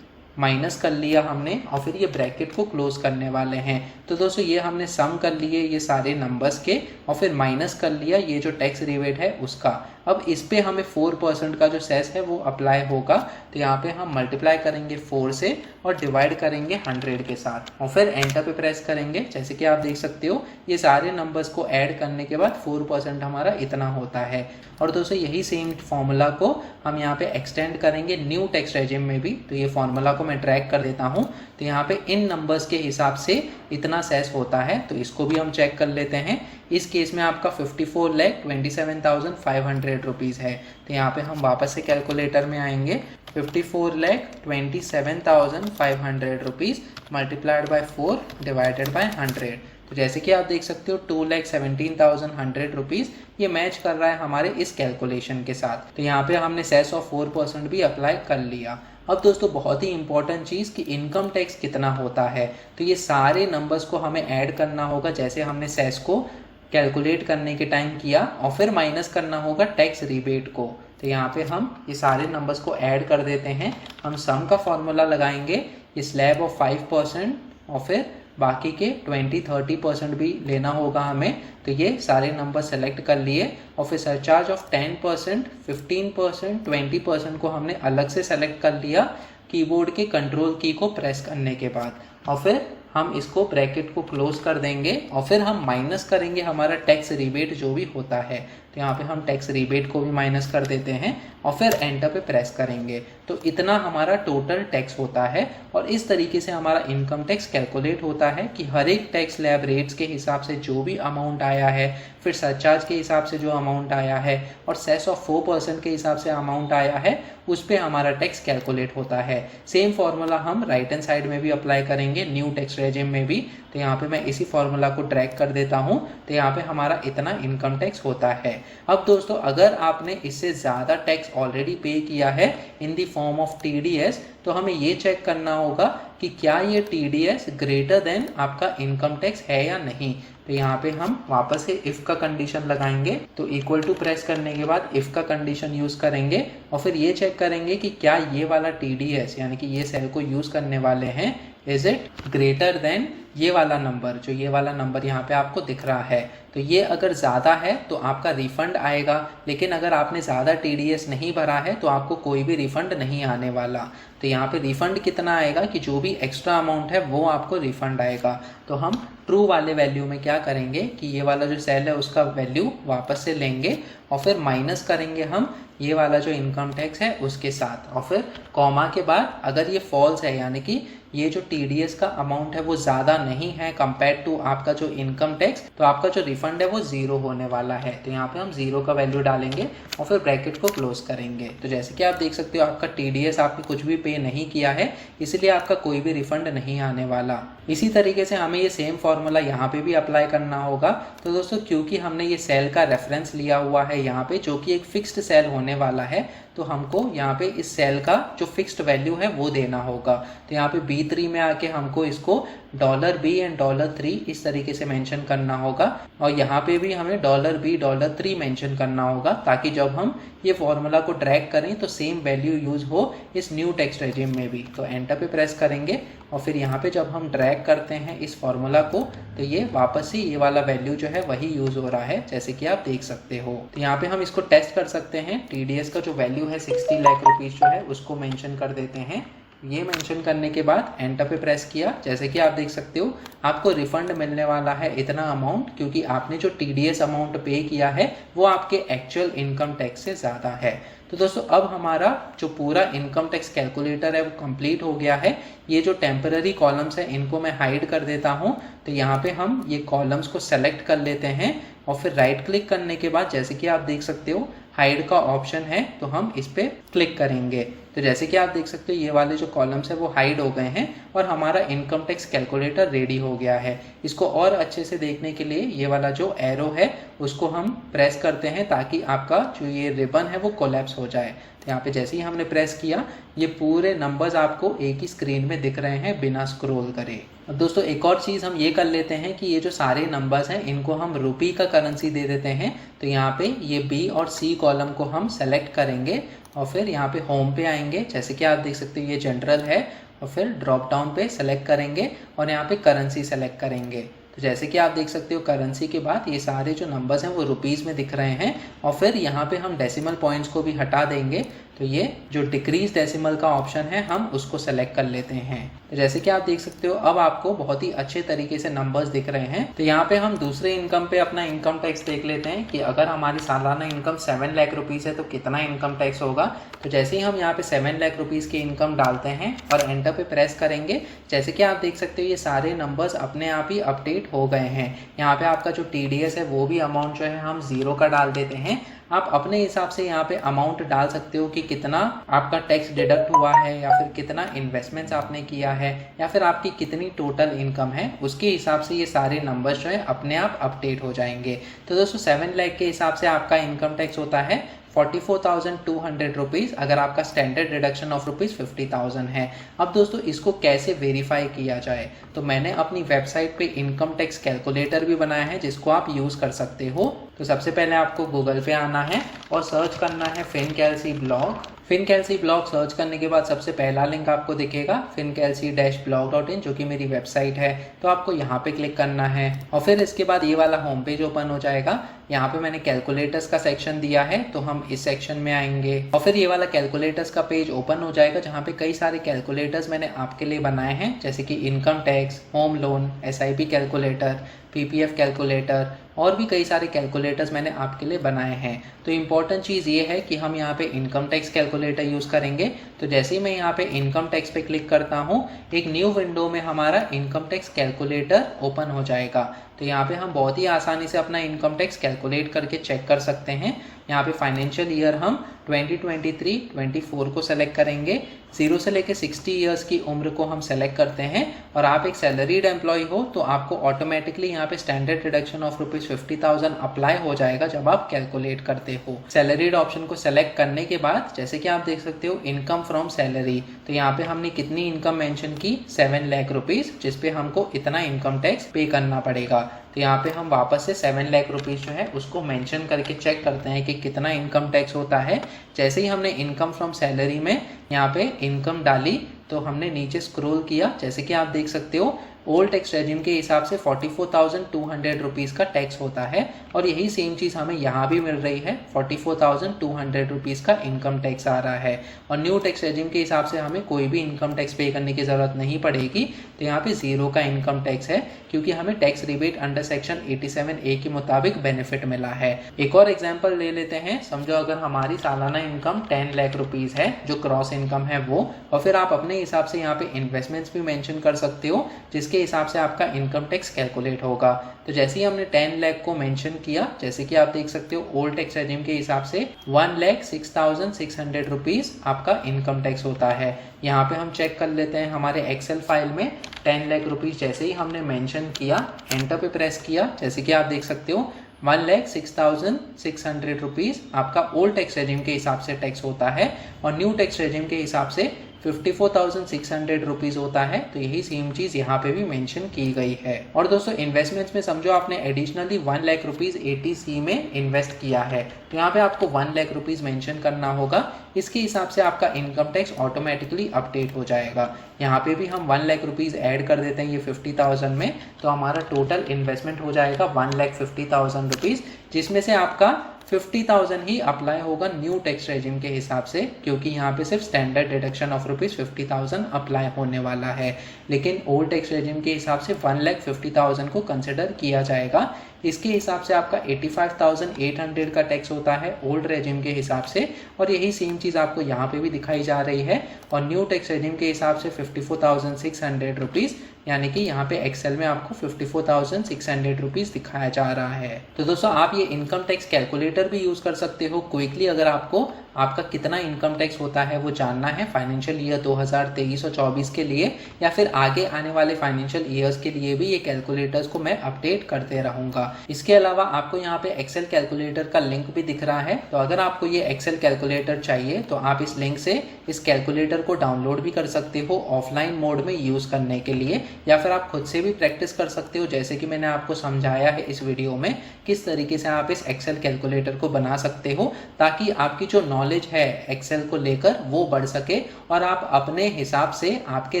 माइनस कर लिया हमने, और फिर ये ब्रैकेट को क्लोज करने वाले हैं। तो दोस्तों ये हमने सम कर लिए ये सारे नंबर्स के, और फिर माइनस कर लिया ये जो टैक्स रिबेट है उसका। अब इस पे हमें 4% का जो सेस है वो अप्लाई होगा। तो यहाँ पे हम मल्टीप्लाई करेंगे 4 से और डिवाइड करेंगे 100 के साथ, और फिर एंटर पे प्रेस करेंगे। जैसे कि आप देख सकते हो ये सारे नंबर्स को ऐड करने के बाद 4% हमारा इतना होता है। और दोस्तों यही सेम फॉर्मूला को हम यहाँ पे एक्सटेंड करेंगे न्यू टैक्स रेजिम में भी। तो ये फॉर्मूला को मैं ट्रैक कर देता हूँ। तो यहाँ पे इन नंबर्स के हिसाब से इतना सेस होता है, तो इसको भी हम चेक कर लेते हैं। इस केस में आपका 54,27,500 रुपीज़ है। तो यहाँ पे हम वापस से कैलकुलेटर में आएंगे, 54,27,500 rupees multiplied by 4 divided by 100। तो जैसे कि आप देख सकते हो 2,17,100 रुपीज़ ये मैच कर रहा है हमारे इस कैलकुलेशन के साथ। तो यहाँ पे हमने सेस ऑफ 4% भी अप्लाई कर लिया। अब दोस्तों बहुत ही इंपॉर्टेंट चीज़ कि इनकम टैक्स कितना होता है। तो ये सारे नंबर्स को हमें ऐड करना होगा, जैसे हमने सेस को कैलकुलेट करने के टाइम किया, और फिर माइनस करना होगा टैक्स रिबेट को। तो यहाँ पे हम ये सारे नंबर्स को ऐड कर देते हैं। हम सम का फॉर्मूला लगाएंगे, ये स्लैब ऑफ 5% और फिर बाकी के 20-30% भी लेना होगा हमें। तो ये सारे नंबर सेलेक्ट कर लिए, और फिर सरचार्ज ऑफ 10%, 15%, 20% को हमने अलग से सेलेक्ट कर लिया कीबोर्ड के कंट्रोल की को प्रेस करने के बाद, और फिर हम इसको ब्रैकेट को क्लोज कर देंगे और फिर हम माइनस करेंगे हमारा टैक्स रिबेट जो भी होता है। तो यहाँ पे हम टैक्स रिबेट को भी माइनस कर देते हैं और फिर एंटर पे प्रेस करेंगे। तो इतना हमारा टोटल टैक्स होता है और इस तरीके से हमारा इनकम टैक्स कैलकुलेट होता है कि हर एक टैक्स स्लैब रेट्स के हिसाब से जो भी अमाउंट आया है, फिर सरचार्ज के हिसाब से जो अमाउंट आया है और सेस ऑफ 4% के हिसाब से अमाउंट आया है, उस पे हमारा टैक्स कैलकुलेट होता है। सेम फॉर्मूला हम राइट हैंड साइड में भी अप्लाई करेंगे न्यू टैक्स रेजिम में भी। तो यहाँ पे मैं इसी फॉर्मूला को ड्रैग कर देता हूँ। तो यहाँ पे हमारा इतना इनकम टैक्स होता है। अब दोस्तों, अगर आपने इससे ज़्यादा टैक्स ऑलरेडी पे किया है in the form of TDS, तो हमें ये चेक करना होगा कि क्या ये TDS ग्रेटर देन आपका इनकम टैक्स है या नहीं। तो यहाँ पे हम वापस से इफ़ का कंडीशन लगाएंगे। तो इक्वल टू प्रेस करने के बाद इफ़ का कंडीशन यूज़ करेंगे और फिर ये चेक करेंगे कि क्या ये वाला TDS यानी कि ये सेल को यूज़ करने वाले हैं, इज इट ग्रेटर देन ये वाला नंबर, जो ये वाला नंबर यहाँ पे आपको दिख रहा है। तो ये अगर ज़्यादा है तो आपका रिफंड आएगा, लेकिन अगर आपने ज़्यादा TDS नहीं भरा है तो आपको कोई भी रिफंड नहीं आने वाला। तो यहाँ पे रिफंड कितना आएगा कि जो भी एक्स्ट्रा अमाउंट है वो आपको रिफंड आएगा। तो हम ट्रू वाले वैल्यू में क्या करेंगे कि ये वाला जो सेल है उसका वैल्यू वापस से लेंगे और फिर माइनस करेंगे हम ये वाला जो इनकम टैक्स है उसके साथ, और फिर कॉमा के बाद अगर ये फॉल्स है यानी कि ये जो TDS का अमाउंट है वो ज़्यादा नहीं है कंपेयर टू आपका जो इनकम टैक्स, तो आपका जो रिफंड है वो 0 होने वाला है। तो यहाँ पे हम 0 का वैल्यू डालेंगे और फिर ब्रैकेट को क्लोज करेंगे। तो जैसे कि आप देख सकते हो आपका TDS आपने कुछ भी पे नहीं किया है, इसलिए आपका कोई भी रिफंड नहीं आने वाला। इसी तरीके से हमें ये सेम फॉर्मूला यहाँ पे भी अप्लाई करना होगा। तो दोस्तों, क्योंकि हमने ये सेल का रेफरेंस लिया हुआ है यहाँ पे जो कि एक फिक्स्ड सेल होने वाला है, तो हमको यहाँ पे इस सेल का जो फिक्स्ड वैल्यू है वो देना होगा। तो यहाँ पे B3 में आके हमको इसको $B एंड $3 इस तरीके से मेंशन करना होगा और यहाँ पे भी हमें $B $3 मेंशन करना होगा, ताकि जब हम ये फॉर्मूला को ड्रैग करें तो सेम वैल्यू यूज हो इस न्यू टैक्स रेजिम में भी। तो एंटर पे प्रेस करेंगे और फिर यहाँ पे जब हम ड्रैग करते हैं इस फॉर्मूला को तो ये वापस ही ये वाला वैल्यू जो है वही यूज हो रहा है, जैसे कि आप देख सकते हो। तो यहाँ पे हम इसको टेस्ट कर सकते हैं। TDS का जो वैल्यू है 60 लाख रुपीज़ जो है उसको मेंशन कर देते हैं। ये मेंशन करने के बाद एंटर पे प्रेस किया, जैसे कि आप देख सकते हो आपको रिफंड मिलने वाला है इतना अमाउंट, क्योंकि आपने जो TDS अमाउंट पे किया है वो आपके एक्चुअल इनकम टैक्स से ज़्यादा है। तो दोस्तों, अब हमारा जो पूरा इनकम टैक्स कैलकुलेटर है वो कंप्लीट हो गया है। ये जो टेम्पररी कॉलम्स है इनको मैं हाइड कर देता हूँ। तो यहाँ पे हम ये कॉलम्स को सेलेक्ट कर लेते हैं और फिर राइट क्लिक करने के बाद जैसे कि आप देख सकते हो हाइड का ऑप्शन है, तो हम इस पर क्लिक करेंगे। तो जैसे कि आप देख सकते हो ये वाले जो कॉलम्स है वो हाइड हो गए हैं और हमारा इनकम टैक्स कैलकुलेटर रेडी हो गया है। इसको और अच्छे से देखने के लिए ये वाला जो एरो है उसको हम प्रेस करते हैं ताकि आपका जो ये रिबन है वो कोलैप्स हो जाए। तो यहाँ पे जैसे ही हमने प्रेस किया ये पूरे नंबर्स आपको एक ही स्क्रीन में दिख रहे हैं बिना स्क्रॉल करे। अब दोस्तों, एक और चीज़ हम ये कर लेते हैं कि ये जो सारे नंबर्स हैं इनको हम रुपी का करेंसी दे देते हैं। तो यहाँ पे ये B और C कॉलम को हम सेलेक्ट करेंगे और फिर यहाँ पे होम पे आएंगे। जैसे कि आप देख सकते हो ये जनरल है और फिर ड्रॉप डाउन पे सेलेक्ट करेंगे और यहाँ पे करेंसी सेलेक्ट करेंगे। तो जैसे कि आप देख सकते हो करेंसी के बाद ये सारे जो नंबर्स हैं वो रुपीज़ में दिख रहे हैं और फिर यहाँ पे हम डेसिमल पॉइंट्स को भी हटा देंगे। तो ये जो डिक्रीज डेसिमल का ऑप्शन है हम उसको सेलेक्ट कर लेते हैं। तो जैसे कि आप देख सकते हो अब आपको बहुत ही अच्छे तरीके से नंबर्स दिख रहे हैं। तो यहाँ पे हम दूसरे इनकम पे अपना इनकम टैक्स देख लेते हैं कि अगर हमारी सालाना इनकम 7 लाख रुपीज़ है तो कितना इनकम टैक्स होगा। तो जैसे ही हम यहाँ पे 7 लाख रुपीज़ की इनकम डालते हैं और एंटर पे प्रेस करेंगे, जैसे कि आप देख सकते हो ये सारे नंबर्स अपने आप ही अपडेट हो गए हैं। यहाँ पे आपका जो TDS है वो भी अमाउंट जो है हम 0 का डाल देते हैं। आप अपने हिसाब से यहाँ पे अमाउंट डाल सकते हो कि कितना आपका टैक्स डिडक्ट हुआ है या फिर कितना इन्वेस्टमेंट्स आपने किया है या फिर आपकी कितनी टोटल इनकम है, उसके हिसाब से ये सारे नंबर्स जो है अपने आप अपडेट हो जाएंगे। तो दोस्तों 7 लाख के हिसाब से आपका इनकम टैक्स होता है 44,200 रुपीज़ अगर आपका स्टैंडर्ड डिडक्शन ऑफ रुपीज़ 50,000 है। अब दोस्तों इसको कैसे वेरीफाई किया जाए, तो मैंने अपनी वेबसाइट पे इनकम टैक्स कैलकुलेटर भी बनाया है जिसको आप यूज़ कर सकते हो। तो सबसे पहले आपको गूगल पे आना है और सर्च करना है फिनकैलसी ब्लॉग। फिनकैलसी ब्लॉग सर्च करने के बाद सबसे पहला लिंक आपको दिखेगा fincalcy-blog.in, जो कि मेरी वेबसाइट है। तो आपको यहाँ पे क्लिक करना है और फिर इसके बाद ये वाला होम पेज ओपन हो जाएगा। यहाँ पे मैंने कैलकुलेटर्स का सेक्शन दिया है, तो हम इस सेक्शन में आएंगे और फिर ये वाला कैलकुलेटर्स का पेज ओपन हो जाएगा, जहाँ पे कई सारे कैलकुलेटर्स मैंने आपके लिए बनाए हैं, जैसे कि income tax, home loan, SIP calculator, PPF calculator और भी कई सारे कैलकुलेटर्स मैंने आपके लिए बनाए हैं। तो इम्पॉर्टेंट चीज़ ये है कि हम यहाँ पे इनकम टैक्स कैलकुलेटर यूज़ करेंगे। तो जैसे ही मैं यहाँ पे इनकम टैक्स पे क्लिक करता हूँ, एक न्यू विंडो में हमारा इनकम टैक्स कैलकुलेटर ओपन हो जाएगा। तो यहाँ पे हम बहुत ही आसानी से अपना इनकम टैक्स कैलकुलेट करके चेक कर सकते हैं। यहाँ पे फाइनेंशियल ईयर हम 2023-24 को सेलेक्ट करेंगे। 0 से लेके 60 ईयर्स की उम्र को हम सेलेक्ट करते हैं और आप एक सैलरीड एम्प्लॉय हो तो आपको ऑटोमेटिकली यहाँ पे स्टैंडर्ड डिडक्शन ऑफ ₹50,000 अप्लाई हो जाएगा जब आप कैलकुलेट करते हो। सैलरीड ऑप्शन को सेलेक्ट करने के बाद जैसे कि आप देख सकते हो इनकम फ्रॉम सैलरी, तो यहाँ पे हमने कितनी इनकम मेंशन की, 7 लाख रुपीज, जिसपे हमको इतना इनकम टैक्स पे करना पड़ेगा। तो यहाँ पे हम वापस से 7 लाख रुपीज जो है उसको मेंशन करके चेक करते हैं कि कितना इनकम टैक्स होता है। जैसे ही हमने इनकम फ्रॉम सैलरी में यहाँ पे इनकम डाली तो हमने नीचे स्क्रॉल किया, जैसे कि आप देख सकते हो ओल्ड टैक्स रेजिम के हिसाब से 44,200 रुपीज़ का टैक्स होता है और यही सेम चीज़ हमें यहाँ भी मिल रही है, 44,200 रुपीज़ का इनकम टैक्स आ रहा है। और न्यू टैक्स रेजिम के हिसाब से हमें कोई भी इनकम टैक्स पे करने की ज़रूरत नहीं पड़ेगी। तो यहाँ पे 0 का इनकम टैक्स है, क्योंकि हमें tax rebate under section 87A के मुताबिक बेनिफिट मिला है। एक और एग्जाम्पल ले लेते हैं। समझो अगर हमारी सालाना इनकम 10 लाख रुपीज़ है, जो क्रॉस इनकम है वो, और फिर आप अपने हिसाब से यहाँ पे इन्वेस्टमेंट्स भी मेंशन कर सकते हो जिसके हिसाब से आपका इनकम टैक्स कैलकुलेट होगा। तो जैसे ही हमने 10 लाख को मेंशन किया, जैसे कि आप देख सकते हो ओल्ड टैक्स रेजिम के हिसाब से 1,06,600 रुपीज़ आपका इनकम टैक्स होता है। यहाँ पे हम चेक कर लेते हैं हमारे एक्सेल फाइल में 10 लाख रुपीज़ जैसे ही हमने मेंशन किया, एंटर पे प्रेस किया, जैसे कि आप देख सकते हो 1,06,600 रुपीज़ आपका ओल्ड टैक्स रेजिम के हिसाब से टैक्स होता है और न्यू टैक्स रेजिम के हिसाब से 54,600 रुपीज़ होता है। तो यही सेम चीज़ यहाँ पे भी मेंशन की गई है। और दोस्तों इन्वेस्टमेंट्स में समझो आपने एडिशनली 1 लाख रुपीज़ ATC में इन्वेस्ट किया है, तो यहाँ पे आपको 1 लाख रुपीज़ मेंशन करना होगा। इसके हिसाब से आपका इनकम टैक्स ऑटोमेटिकली अपडेट हो जाएगा। यहाँ पे भी हम 1 लाख रुपीज़ ऐड कर देते हैं ये 50,000 में, तो हमारा टोटल इन्वेस्टमेंट हो जाएगा 1,50,000 रुपीज़, जिसमें से आपका 50,000 ही अप्लाई होगा न्यू टैक्स रेजिम के हिसाब से, क्योंकि यहाँ पे सिर्फ स्टैंडर्ड डिडक्शन ऑफ ₹50,000 अप्लाई होने वाला है। लेकिन ओल्ड टैक्स रेजिम के हिसाब से 1,50,000 को कंसिडर किया जाएगा। इसके हिसाब से आपका 85,800 का टैक्स होता है ओल्ड रेजिम के हिसाब से, और यही सेम चीज़ आपको यहाँ पे भी दिखाई जा रही है। और न्यू टैक्स रेजिम के हिसाब से 54,600 रुपीज़, यानी कि यहाँ पे एक्सेल में आपको 54,600 रुपीज़ दिखाया जा रहा है। तो दोस्तों आप ये इनकम टैक्स कैलकुलेटर भी यूज़ कर सकते हो क्विकली, अगर आपको आपका कितना इनकम टैक्स होता है वो जानना है फाइनेंशियल ईयर 2023 और 24 के लिए, या फिर आगे आने वाले फाइनेंशियल ईयर्स के लिए भी ये कैलकुलेटर्स को मैं अपडेट करते रहूँगा। इसके अलावा आपको यहाँ पे एक्सेल कैलकुलेटर का लिंक भी दिख रहा है, तो अगर आपको ये एक्सेल कैलकुलेटर चाहिए तो आप इस लिंक से इस कैलकुलेटर को डाउनलोड भी कर सकते हो ऑफलाइन मोड में यूज़ करने के लिए, या फिर आप खुद से भी प्रैक्टिस कर सकते हो, जैसे कि मैंने आपको समझाया है इस वीडियो में किस तरीके से आप इस एक्सेल कैलकुलेटर को बना सकते हो, ताकि आपकी जो नॉलेज है एक्सेल को लेकर वो बढ़ सके और आप अपने हिसाब से, आपके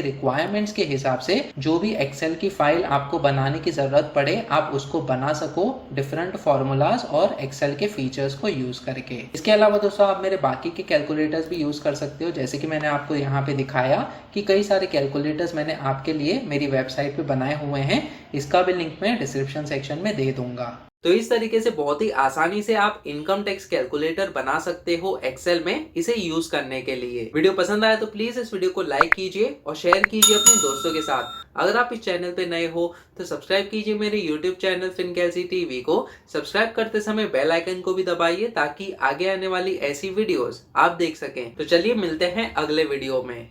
रिक्वायरमेंट्स के हिसाब से जो भी एक्सेल की फाइल आपको बनाने की ज़रूरत पड़े आप उसको बना सको डिफरेंट फार्मूलाज और एक्सेल के फीचर्स को यूज़ करके। इसके अलावा दोस्तों आप मेरे बाकी के कैलकुलेटर्स भी यूज़ कर सकते हो, जैसे कि मैंने आपको यहाँ पे दिखाया कि कई सारे कैलकुलेटर्स मैंने आपके लिए मेरी वेबसाइट पे बनाए हुए हैं। इसका भी लिंक मैं डिस्क्रिप्शन सेक्शन में दे दूंगा। तो इस तरीके से बहुत ही आसानी से आप इनकम टैक्स कैलकुलेटर बना सकते हो एक्सेल में इसे यूज करने के लिए। वीडियो पसंद आया तो प्लीज इस वीडियो को लाइक कीजिए और शेयर कीजिए अपने दोस्तों के साथ। अगर आप इस चैनल पे नए हो तो सब्सक्राइब कीजिए मेरे यूट्यूब चैनल फिनकैलसी टीवी को। सब्सक्राइब करते समय बेल आइकन को भी दबाइए ताकि आगे आने वाली ऐसी वीडियोस आप देख सकें। तो चलिए मिलते हैं अगले वीडियो में।